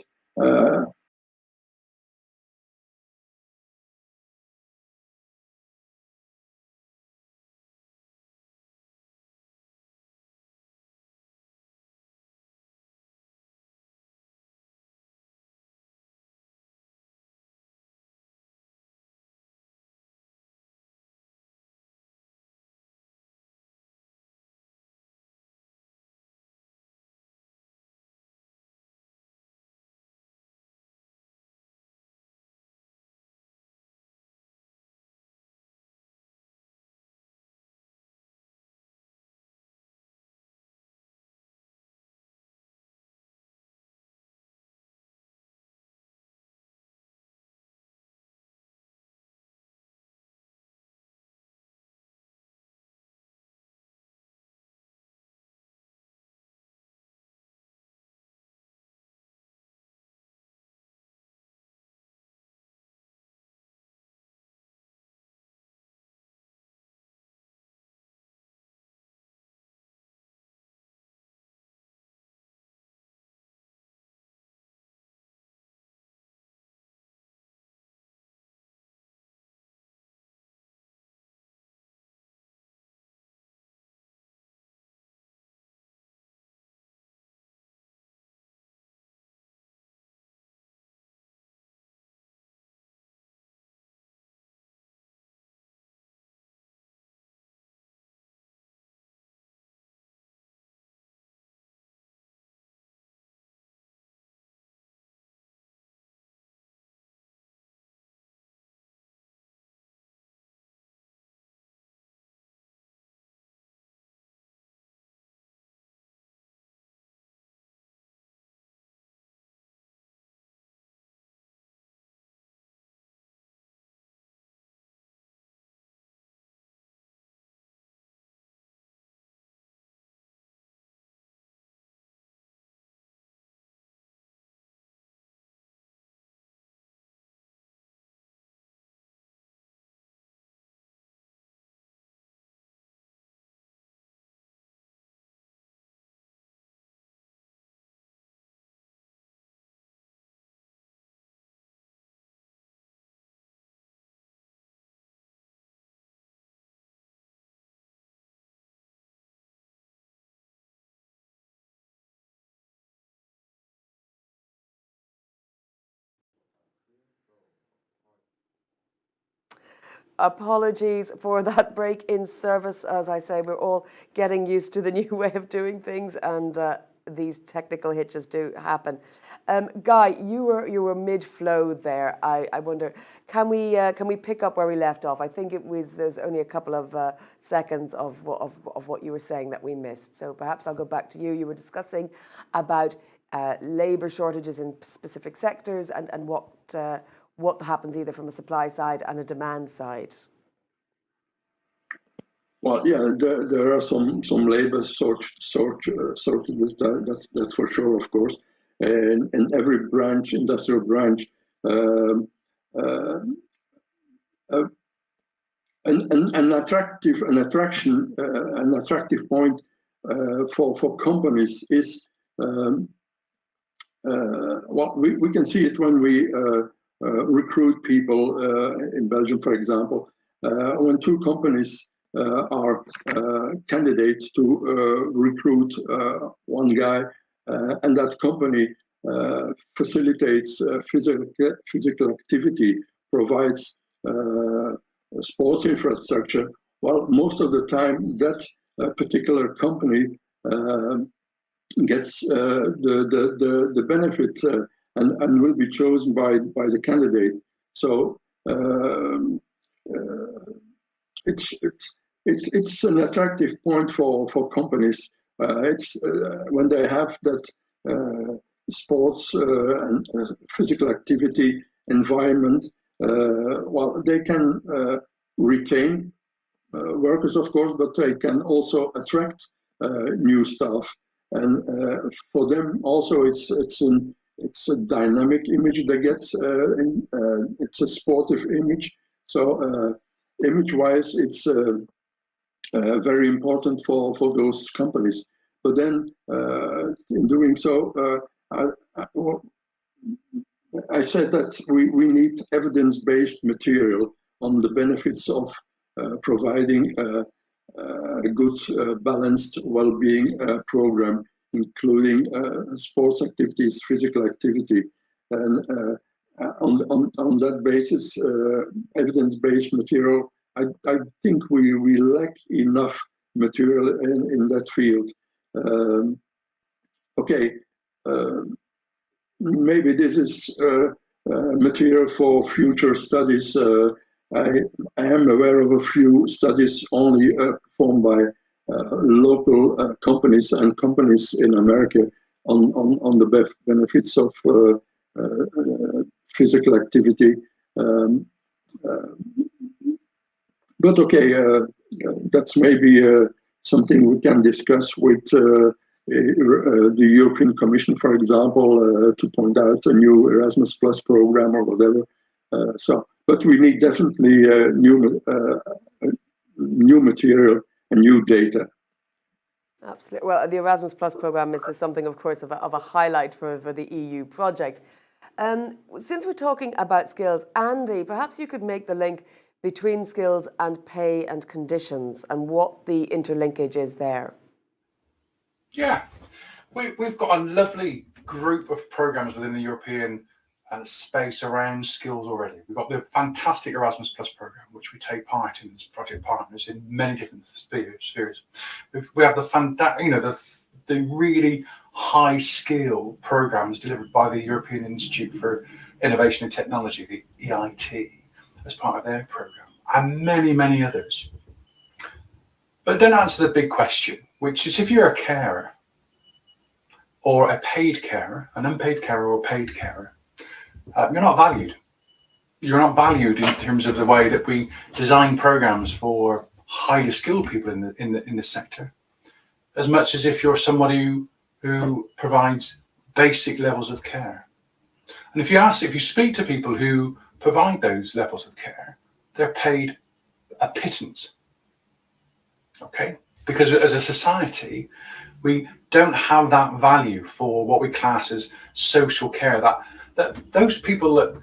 apologies for that break in service. As I say, we're all getting used to the new way of doing things, and these technical hitches do happen. Guy, you were mid-flow there. I wonder, can we pick up where we left off? I think there's only a couple of seconds of what you were saying that we missed. So perhaps I'll go back to you. You were discussing about labour shortages in specific sectors and what happens either from a supply side and a demand side. Well, yeah, there are some labor shortages. That's for sure, of course. And in every branch, industrial branch, an attractive point for companies is well, we can see it when we recruit people in Belgium, for example, when two companies are candidates to recruit one guy, and that company facilitates physical activity, provides sports infrastructure. Well, most of the time, that particular company gets the benefits and will be chosen by the candidate. So it's an attractive point for companies. It's when they have that sports and physical activity environment. Well, they can retain workers, of course, but they can also attract new staff. And for them also, it's a dynamic image they get. It's a sportive image. So image-wise, it's very important for those companies. But then, in doing so, I said that we need evidence-based material on the benefits of providing a good, balanced well-being program, including sports activities, physical activity, and on that basis, evidence-based material. I think we lack enough material in that field. Okay, maybe this is material for future studies. I am aware of a few studies only performed by local companies and companies in America on the benefits of physical activity. But okay, that's maybe something we can discuss with the European Commission, for example, to point out a new Erasmus Plus program or whatever. But we need definitely new material and new data. Absolutely. Well, the Erasmus Plus program is something, of course, of a highlight for the EU project. Since we're talking about skills, Andy, perhaps you could make the link between skills and pay and conditions and what the interlinkage is there. Yeah, we've got a lovely group of programs within the European space around skills already. We've got the fantastic Erasmus Plus program, which we take part in as project partners in many different spheres. We have the really high skill programs delivered by the European Institute for Innovation and Technology, the EIT, as part of their program, and many, many others. But don't answer the big question, which is if you're a carer or a paid carer, an unpaid carer or a paid carer, you're not valued. You're not valued in terms of the way that we design programs for highly skilled people in the sector, as much as if you're somebody who provides basic levels of care. And if you speak to people who provide those levels of care, they're paid a pittance. Okay, because as a society, we don't have that value for what we class as social care. That those people that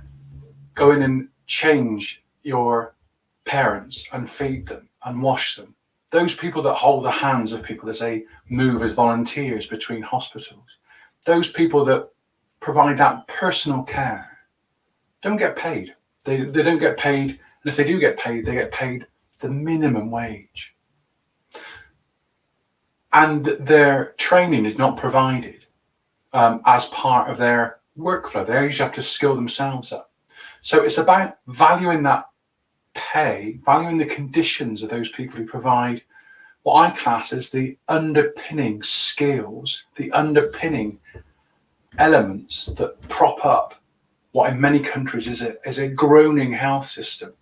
go in and change your parents and feed them and wash them, those people that hold the hands of people as they move as volunteers between hospitals, those people that provide that personal care don't get paid. They don't get paid And if they do get paid, they get paid the minimum wage. And their training is not provided as part of their workflow. They usually have to skill themselves up. So it's about valuing that pay, valuing the conditions of those people who provide what I class as the underpinning skills, the underpinning elements that prop up what in many countries is a groaning health system.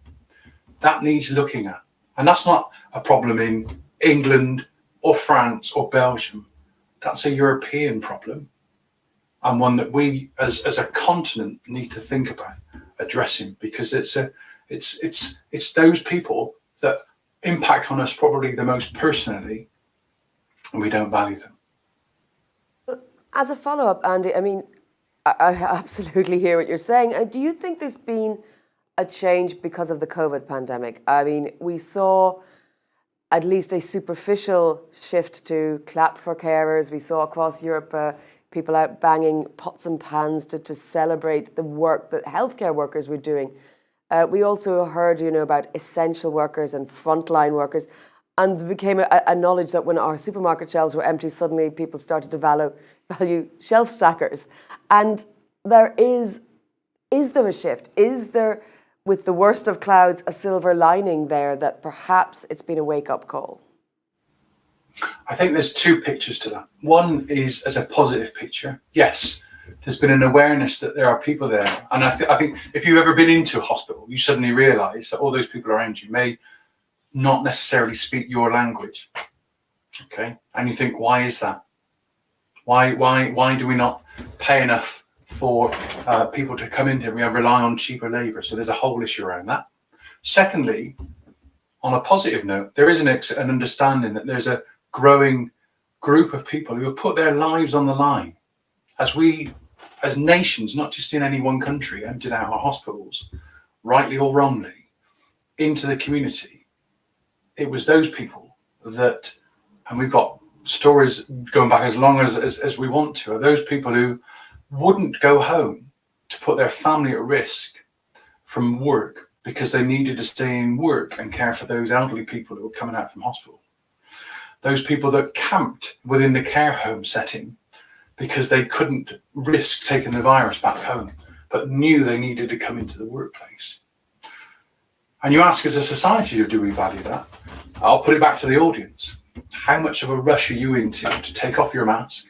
That needs looking at. And that's not a problem in England or France or Belgium. That's a European problem, and one that we as a continent need to think about addressing, because it's those people that impact on us probably the most personally, and we don't value them. As a follow-up, Andy, I mean, I absolutely hear what you're saying. Do you think there's been a change because of the COVID pandemic? I mean, we saw at least a superficial shift to clap for carers. We saw across Europe people out banging pots and pans to celebrate the work that healthcare workers were doing. We also heard, about essential workers and frontline workers, and there became a knowledge that when our supermarket shelves were empty, suddenly people started to value shelf stackers. And is there a shift? Is there, with the worst of clouds, a silver lining there that perhaps it's been a wake-up call? I think there's two pictures to that. One is as a positive picture. Yes, there's been an awareness that there are people there. And I think if you've ever been into a hospital, you suddenly realise that all those people around you may not necessarily speak your language. Okay, and you think, why is that? Why do we not pay enough for people to come in here? We rely on cheaper labour. So there's a whole issue around that. Secondly, on a positive note, there is an understanding that there's a growing group of people who have put their lives on the line as we, as nations, not just in any one country, emptied out our hospitals, rightly or wrongly, into the community. It was those people that, and we've got stories going back as long as we want to, are those people who wouldn't go home to put their family at risk from work because they needed to stay in work and care for those elderly people who were coming out from hospital. Those people that camped within the care home setting because they couldn't risk taking the virus back home, but knew they needed to come into the workplace. And you ask, as a society, do we value that? I'll put it back to the audience. How much of a rush are you into to take off your mask,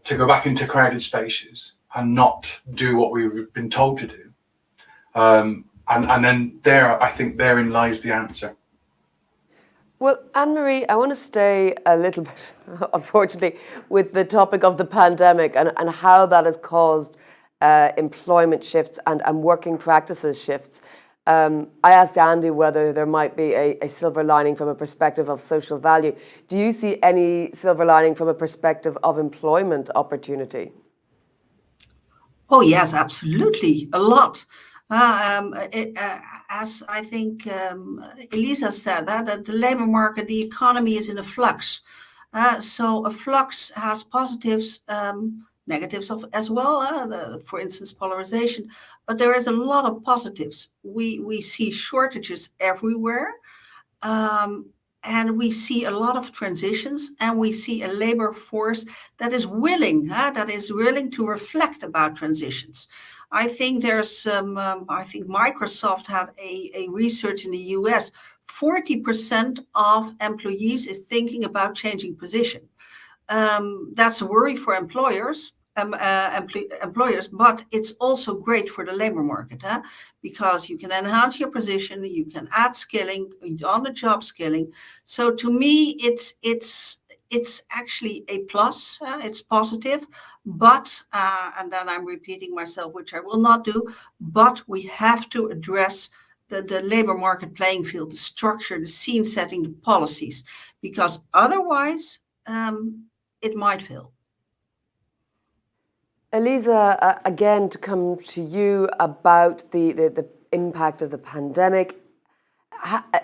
to go back into crowded spaces and not do what we've been told to do? And then I think therein lies the answer. Well, Anne-Marie, I want to stay a little bit, unfortunately, with the topic of the pandemic and how that has caused employment shifts and working practices shifts. I asked Andy whether there might be a silver lining from a perspective of social value. Do you see any silver lining from a perspective of employment opportunity? Oh, yes, absolutely. A lot. As I think Elisa said, that the labor market, the economy is in a flux. So a flux has positives, negatives as well, for instance, polarization. But there is a lot of positives. We see shortages everywhere. And we see a lot of transitions, and we see a labor force that is willing to reflect about transitions. I think there's I think Microsoft had a research in the US. 40% of employees is thinking about changing position. That's a worry for employers, but it's also great for the labor market, because you can enhance your position, you can add skilling, on-the-job skilling. So to me, it's actually a plus. It's positive, but and then I'm repeating myself, which I will not do. But we have to address the labor market playing field, the structure, the scene setting, the policies, because otherwise it might fail. Elisa, again, to come to you about the impact of the pandemic.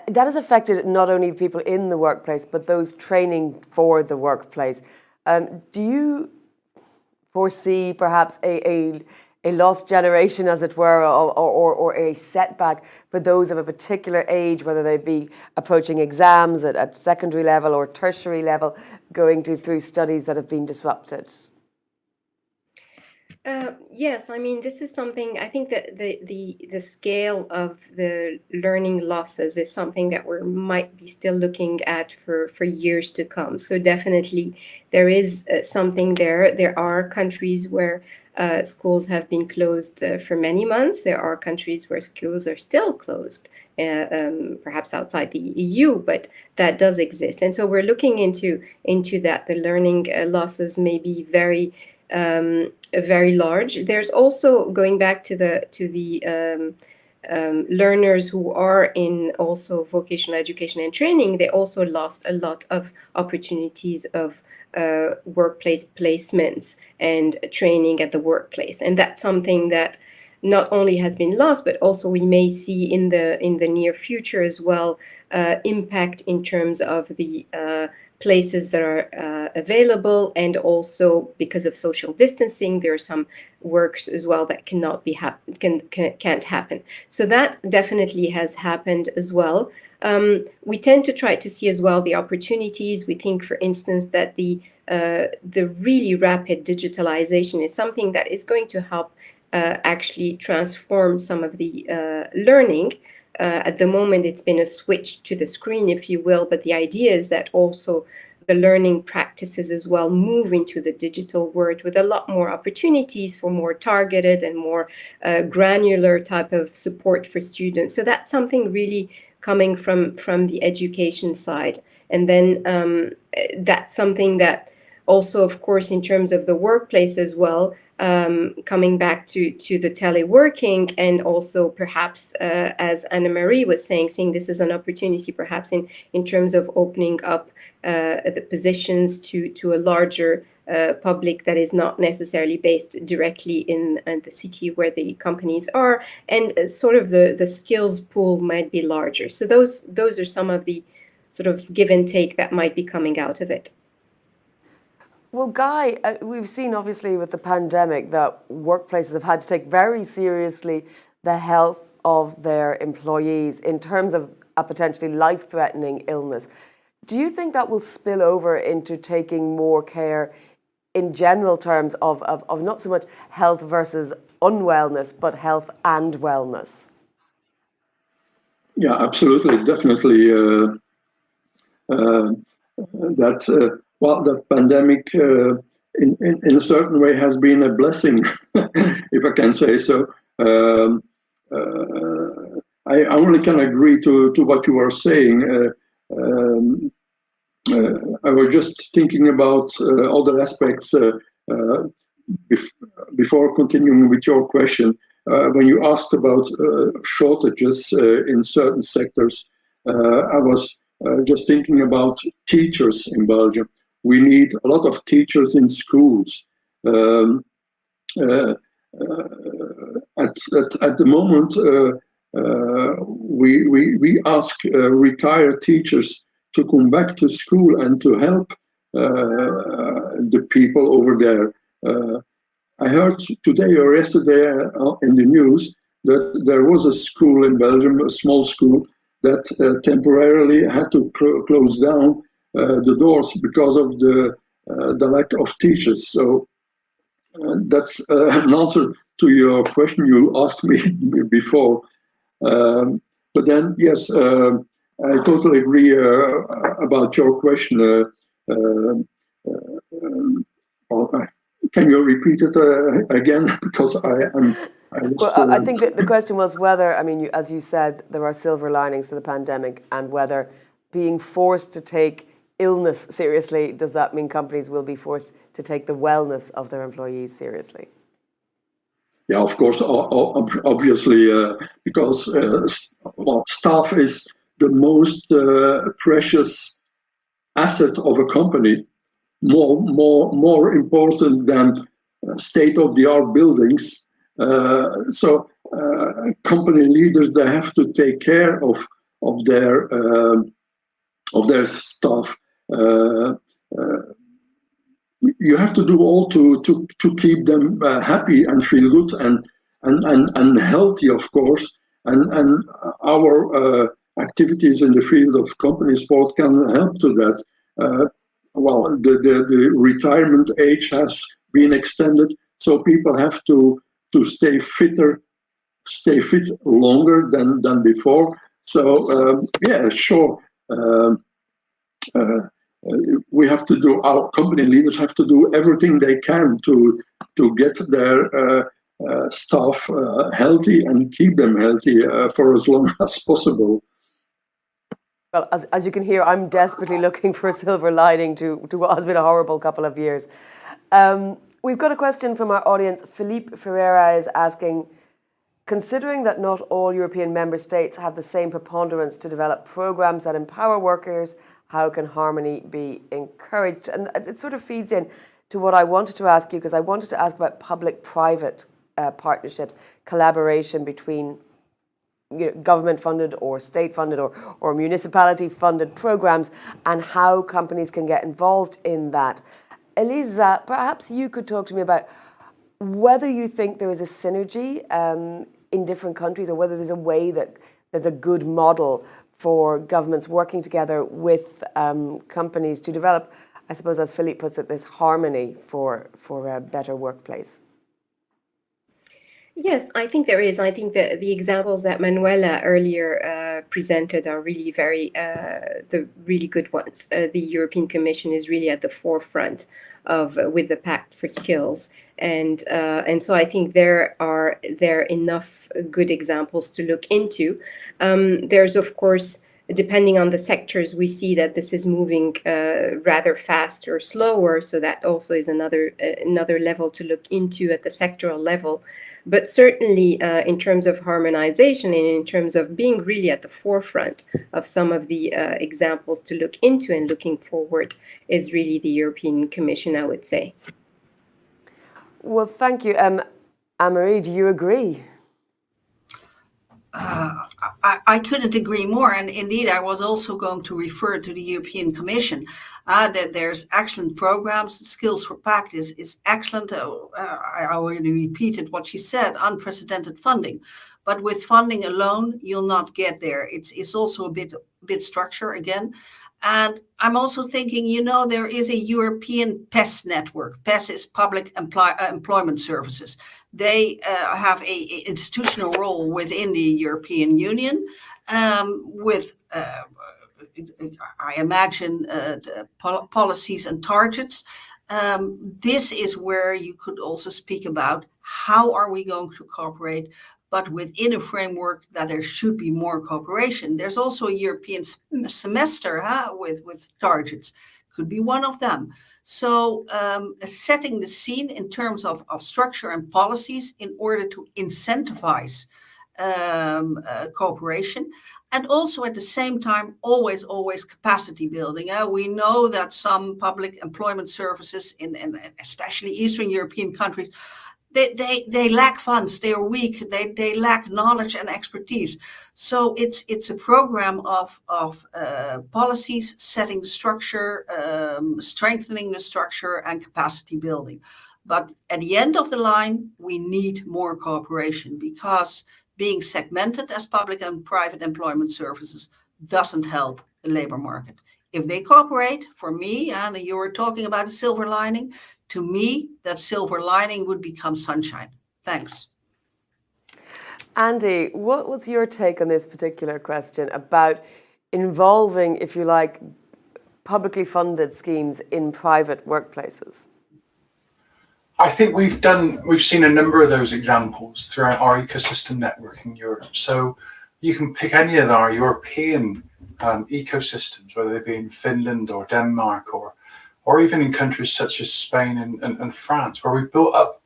That has affected not only people in the workplace, but those training for the workplace. Do you foresee perhaps a a lost generation, as it were, or a setback for those of a particular age, whether they be approaching exams at secondary level or tertiary level, going through studies that have been disrupted? Yes, I mean, this is something, I think that the scale of the learning losses is something that we might be still looking at for years to come. So definitely there is something there. There are countries where schools have been closed for many months. There are countries where schools are still closed, perhaps outside the EU, but that does exist. And so we're looking into that. The learning losses may be very large. There's also, going back to the learners who are in also vocational education and training, they also lost a lot of opportunities of workplace placements and training at the workplace. And that's something that not only has been lost, but also we may see in the near future as well, impact in terms of the places that are available, and also because of social distancing, there are some works as well that can't happen. So that definitely has happened as well. We tend to try to see as well the opportunities. We think, for instance, that the really rapid digitalisation is something that is going to help actually transform some of the learning. At the moment, it's been a switch to the screen, if you will, but the idea is that also the learning practices as well move into the digital world with a lot more opportunities for more targeted and more granular type of support for students. So that's something really coming from the education side. And then that's something that also, of course, in terms of the workplace as well, coming back to the teleworking, and also perhaps, as Anna-Marie was saying, seeing this as an opportunity perhaps in terms of opening up the positions to a larger public that is not necessarily based directly in the city where the companies are, and sort of the skills pool might be larger. So those are some of the sort of give and take that might be coming out of it. Well, Guy, we've seen obviously with the pandemic that workplaces have had to take very seriously the health of their employees in terms of a potentially life-threatening illness. Do you think that will spill over into taking more care in general terms of not so much health versus unwellness, but health and wellness? Yeah, absolutely, definitely. That pandemic, in a certain way, has been a blessing, if I can say so. I only can agree to what you are saying. I was just thinking about other aspects before continuing with your question. When you asked about shortages in certain sectors, I was just thinking about teachers in Belgium. We need a lot of teachers in schools. At the moment, we ask retired teachers to come back to school and to help the people over there. I heard today or yesterday in the news that there was a school in Belgium, a small school, that temporarily had to close down the doors because of the lack of teachers. So that's an answer to your question you asked me before. But then, yes, I totally agree about your question. Can you repeat it again? Because I think that the question was whether, I mean, as you said, there are silver linings to the pandemic, and whether being forced to take illness seriously, does that mean companies will be forced to take the wellness of their employees seriously? Yeah, of course, obviously, because staff is the most precious asset of a company, more important than state-of-the-art buildings. So company leaders, they have to take care of their staff. you have to do all to keep them happy and feel good and healthy, of course. And our activities in the field of company sport can help to that. Well, the retirement age has been extended, so people have to stay fit longer than before. So yeah, sure. We have to do. Our company leaders have to do everything they can to get their staff healthy and keep them healthy for as long as possible. Well, as you can hear, I'm desperately looking for a silver lining to what has been a horrible couple of years. We've got a question from our audience. Philippe Ferreira is asking, considering that not all European member states have the same preponderance to develop programs that empower workers, how can harmony be encouraged? And it sort of feeds in to what I wanted to ask you, because I wanted to ask about public-private partnerships, collaboration between government-funded or state-funded or municipality-funded programs, and how companies can get involved in that. Elisa, perhaps you could talk to me about whether you think there is a synergy in different countries, or whether there's a way that there's a good model for governments working together with companies to develop, I suppose, as Philippe puts it, this harmony for a better workplace. Yes, I think there is. I think that the examples that Manuela earlier presented are really the really good ones. The European Commission is really at the forefront with the Pact for Skills, and so I think there are enough good examples to look into. There's, of course, depending on the sectors, we see that this is moving rather fast or slower. So that also is another level to look into at the sectoral level. But certainly in terms of harmonization and in terms of being really at the forefront of some of the examples to look into and looking forward is really the European Commission, I would say. Well, thank you. Anne-Marie, do you agree? I couldn't agree more. And indeed, I was also going to refer to the European Commission, that there's excellent programs. Skills for Pact is excellent. I already repeated what she said, unprecedented funding. But with funding alone, you'll not get there. It's also a bit structure again. And I'm also thinking, there is a European PES network. PES is Public Employment Services. They have an institutional role within the European Union with, I imagine, policies and targets. This is where you could also speak about how are we going to cooperate, but within a framework that there should be more cooperation. There's also a European semester with targets, could be one of them. So setting the scene in terms of structure and policies in order to incentivize cooperation, and also at the same time, always capacity building. We know that some public employment services in especially Eastern European countries, they lack funds, they're weak, they lack knowledge and expertise. So it's a program of policies, setting the structure, strengthening the structure and capacity building. But at the end of the line, we need more cooperation, because being segmented as public and private employment services doesn't help the labor market. If they cooperate, for me, and you were talking about a silver lining, to me, that silver lining would become sunshine. Thanks. Andy, what's your take on this particular question about involving, if you like, publicly funded schemes in private workplaces? I think we've seen a number of those examples throughout our ecosystem network in Europe. So you can pick any of our European ecosystems, whether they be in Finland or Denmark or even in countries such as Spain and France, where we've built up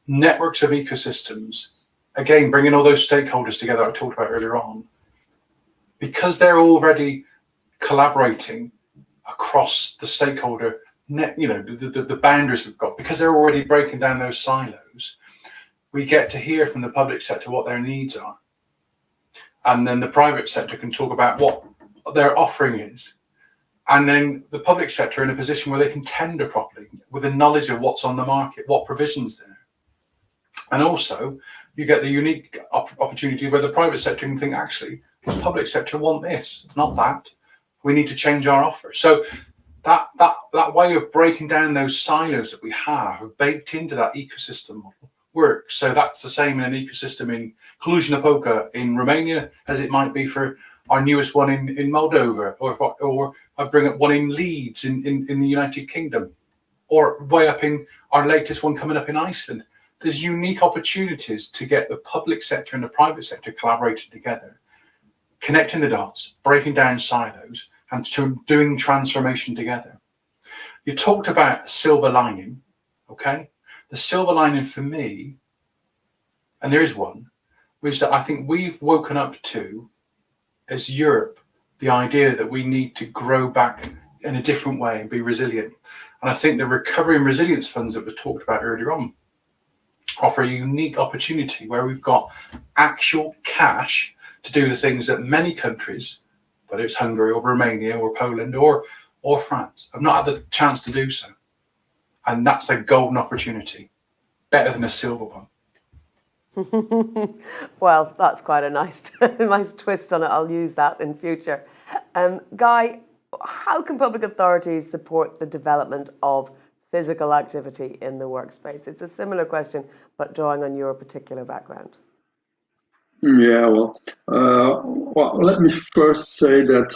networks of ecosystems, again, bringing all those stakeholders together I talked about earlier on, because they're already collaborating across the stakeholder net, the boundaries we've got, because they're already breaking down those silos. We get to hear from the public sector what their needs are. And then the private sector can talk about what their offering is. and then the public sector in a position where they can tender properly with the knowledge of what's on the market, what provisions there. And also, you get the unique opportunity where the private sector can think, actually, the public sector want this, not that. We need to change our offer. So that way of breaking down those silos that we have baked into that ecosystem model works. So that's the same in an ecosystem in Cluj-Napoca in Romania as it might be for our newest one in Moldova, or I bring up one in Leeds in the United Kingdom, or way up in our latest one coming up in Iceland. There's unique opportunities to get the public sector and the private sector collaborating together, connecting the dots, breaking down silos, and doing transformation together. You talked about silver lining, okay? The silver lining for me, and there is one, which that I think we've woken up to as Europe, the idea that we need to grow back in a different way and be resilient. And I think the recovery and resilience funds that was talked about earlier on offer a unique opportunity where we've got actual cash to do the things that many countries, whether it's Hungary or Romania or Poland or France, have not had the chance to do so. And that's a golden opportunity, better than a silver one. Well, that's quite a nice twist on it. I'll use that in future. Guy, how can public authorities support the development of physical activity in the workspace? It's a similar question, but drawing on your particular background. Yeah, well, let me first say that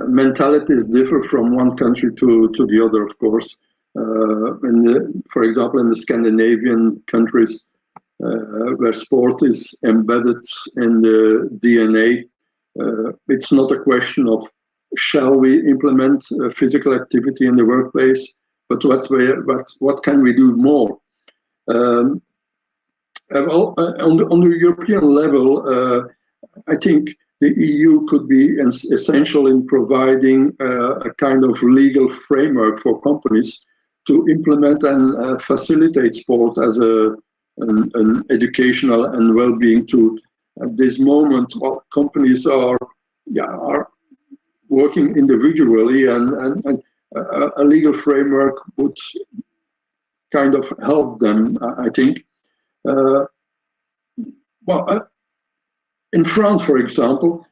mentalities differ from one country to the other, of course. For example, in the Scandinavian countries, where sport is embedded in the DNA, it's not a question of shall we implement physical activity in the workplace, but what can we do more? Well, on the European level, I think the EU could be essential in providing a kind of legal framework for companies to implement and facilitate sport as an educational and well-being tool. At this moment, well, companies are working individually, and a legal framework would kind of help them, I think. In France, for example,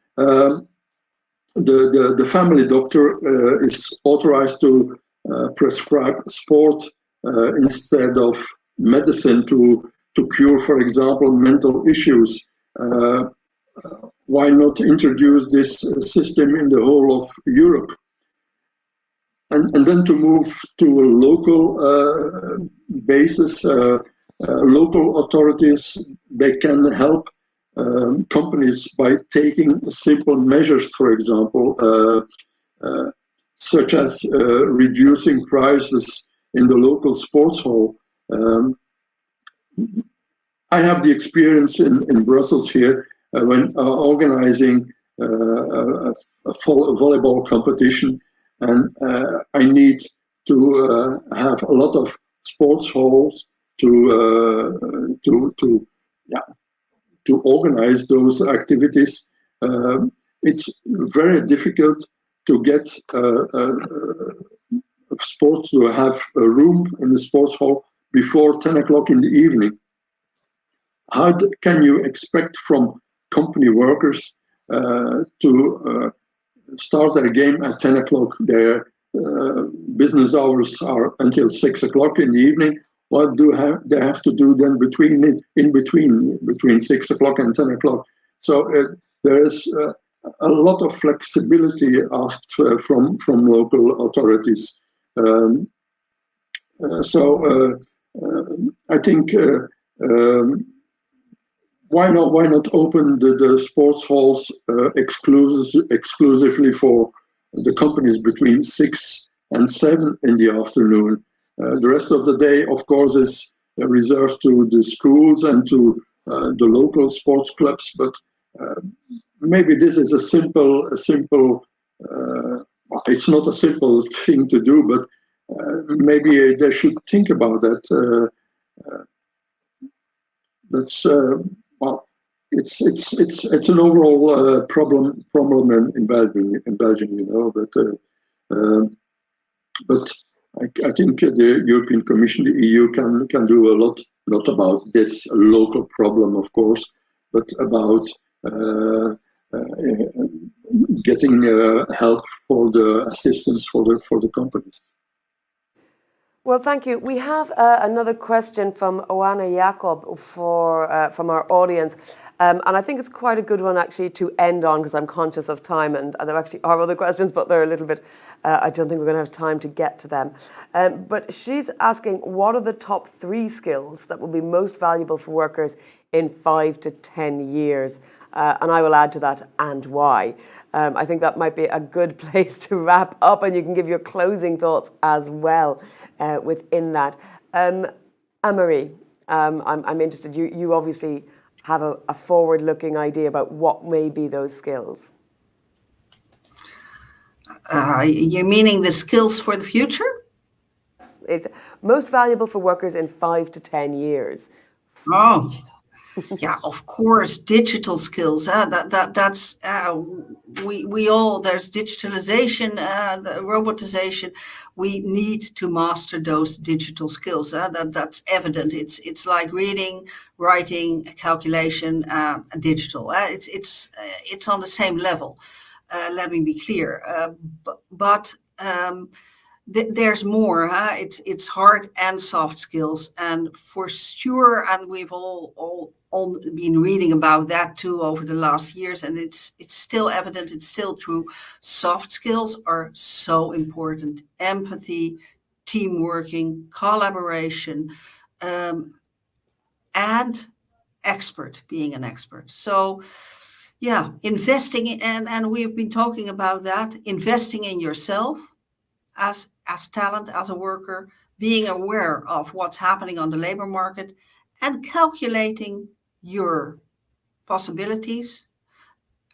the family doctor is authorized to prescribe sport instead of medicine to cure, for example, mental issues. Why not introduce this system in the whole of Europe? And then to move to a local basis, local authorities, they can help companies by taking simple measures, for example, such as reducing prices in the local sports hall. I have the experience in Brussels here when organizing a volleyball competition, and I need to have a lot of sports halls to organize those activities. It's very difficult to get sports to have a room in the sports hall before 10 o'clock in the evening. How can you expect from company workers to start their game at 10 o'clock? Their business hours are until 6 o'clock in the evening. What do they have to do then between 6 o'clock and 10 o'clock? So there is a lot of flexibility asked from local authorities. I think why not open the sports halls exclusively for the companies between 6 and 7 in the afternoon? The rest of the day, of course, is reserved to the schools and to the local sports clubs. But maybe this is a simple. It's not a simple thing to do, but maybe they should think about that. it's an overall problem in Belgium, but I think the European Commission, the EU, can do a lot, not about this local problem, of course, but about getting help for the assistance for the companies. Well, thank you. We have another question from Oana Jacob from our audience. And I think it's quite a good one actually to end on, because I'm conscious of time, and there actually are other questions, but they're a little bit, I don't think we're going to have time to get to them. But she's asking, what are the top 3 skills that will be most valuable for workers in 5 to 10 years? And I will add to that, and why. I think that might be a good place to wrap up, and you can give your closing thoughts as well within that. Anne-Marie, I'm interested. You obviously have a forward-looking idea about what may be those skills. You're meaning the skills for the future? It's most valuable for workers in 5 to 10 years. Oh, yeah, of course, digital skills. That's we all. There's digitalisation, the robotisation. We need to master those digital skills. That's evident. It's like reading, writing, calculation, digital. It's on the same level. Let me be clear. But there's more. It's hard and soft skills, and for sure. And we've all been reading about that too over the last years, and it's still evident. It's still true. Soft skills are so important: empathy, team working, collaboration, and being an expert. So, yeah, investing in, and we've been talking about that. Investing in yourself as talent, as a worker, being aware of what's happening on the labor market, and calculating your possibilities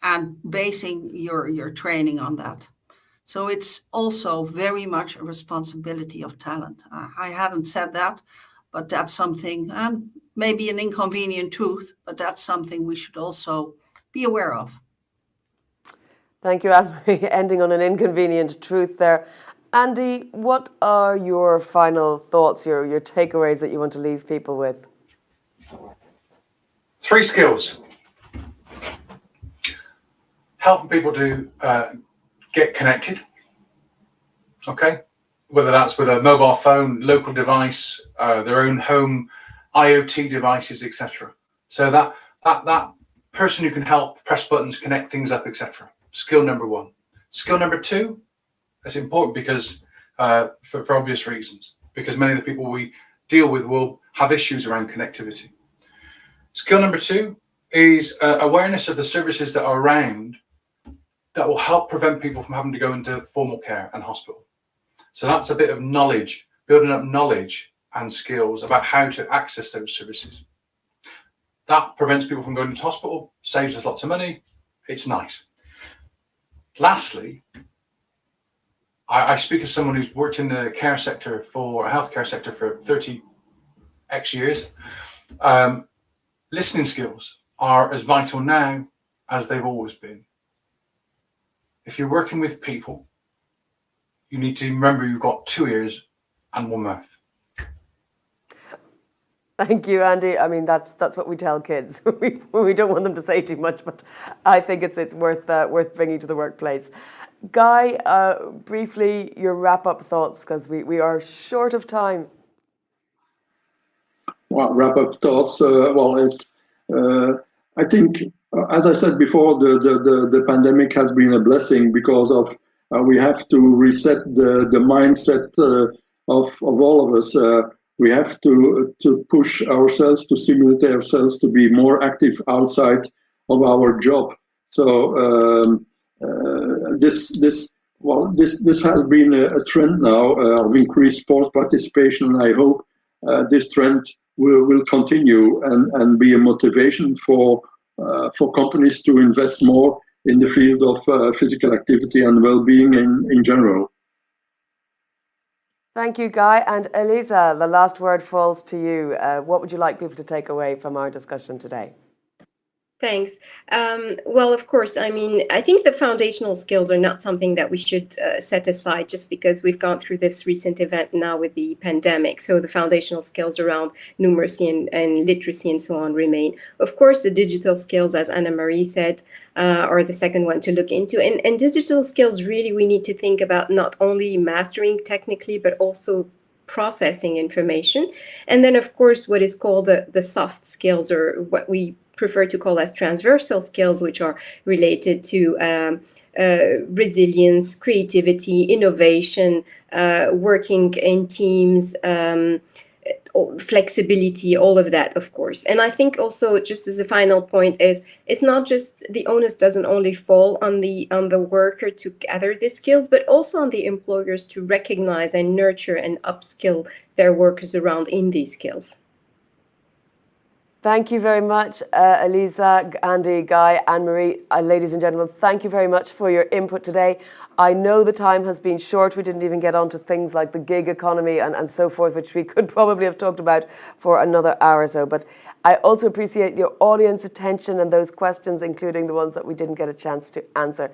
and basing your training on that. So it's also very much a responsibility of talent. I hadn't said that, but that's something, and maybe an inconvenient truth, but that's something we should also be aware of. Thank you, Anne-Marie, ending on an inconvenient truth there. Andy, what are your final thoughts, your takeaways that you want to leave people with? 3 skills. Helping people to get connected, okay? Whether that's with a mobile phone, local device, their own home, IoT devices, etc. So that person who can help press buttons, connect things up, etc. Skill number 1. Skill number 2, it's important because for obvious reasons, because many of the people we deal with will have issues around connectivity. Skill number 2 is awareness of the services that are around that will help prevent people from having to go into formal care and hospital. So that's a bit of knowledge, building up knowledge and skills about how to access those services. That prevents people from going into hospital, saves us lots of money. It's nice. Lastly, I speak as someone who's worked in the care sector healthcare sector for 30x years. Listening skills are as vital now as they've always been. If you're working with people, you need to remember you've got 2 ears and 1 mouth. Thank you, Andy. I mean, that's what we tell kids. We don't want them to say too much, but I think it's worth bringing to the workplace. Guy, briefly, your wrap-up thoughts, because we are short of time. Well, wrap-up thoughts. I think, as I said before, the pandemic has been a blessing because of we have to reset the mindset of all of us. We have to push ourselves, to stimulate ourselves to be more active outside of our job. So this has been a trend now of increased sport participation, and I hope this trend will continue and be a motivation for companies to invest more in the field of physical activity and well-being in general. Thank you, Guy. And Elisa, the last word falls to you. What would you like people to take away from our discussion today? Thanks. Well, of course, I mean, I think the foundational skills are not something that we should set aside just because we've gone through this recent event now with the pandemic. So the foundational skills around numeracy and literacy and so on remain. Of course, the digital skills, as Anna-Marie said, are the second one to look into. And digital skills, really, we need to think about not only mastering technically, but also processing information. And then, of course, what is called the soft skills, or what we prefer to call as transversal skills, which are related to resilience, creativity, innovation, working in teams, flexibility, all of that, of course. And I think also, just as a final point, is it's not just the onus doesn't only fall on the worker to gather these skills, but also on the employers to recognize and nurture and upskill their workers around in these skills. Thank you very much, Elisa, Andy, Guy, Anne-Marie. Ladies and gentlemen, thank you very much for your input today. I know the time has been short. We didn't even get onto things like the gig economy and so forth, which we could probably have talked about for another hour or so. But I also appreciate your audience attention and those questions, including the ones that we didn't get a chance to answer.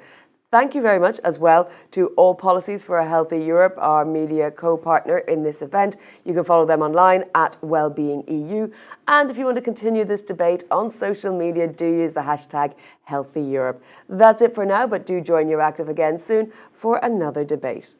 Thank you very much as well to All Policies for a Healthy Europe, our media co-partner in this event. You can follow them online at Wellbeing EU. And if you want to continue this debate on social media, do use the hashtag Healthy Europe. That's it for now, but do join Euractiv again soon for another debate.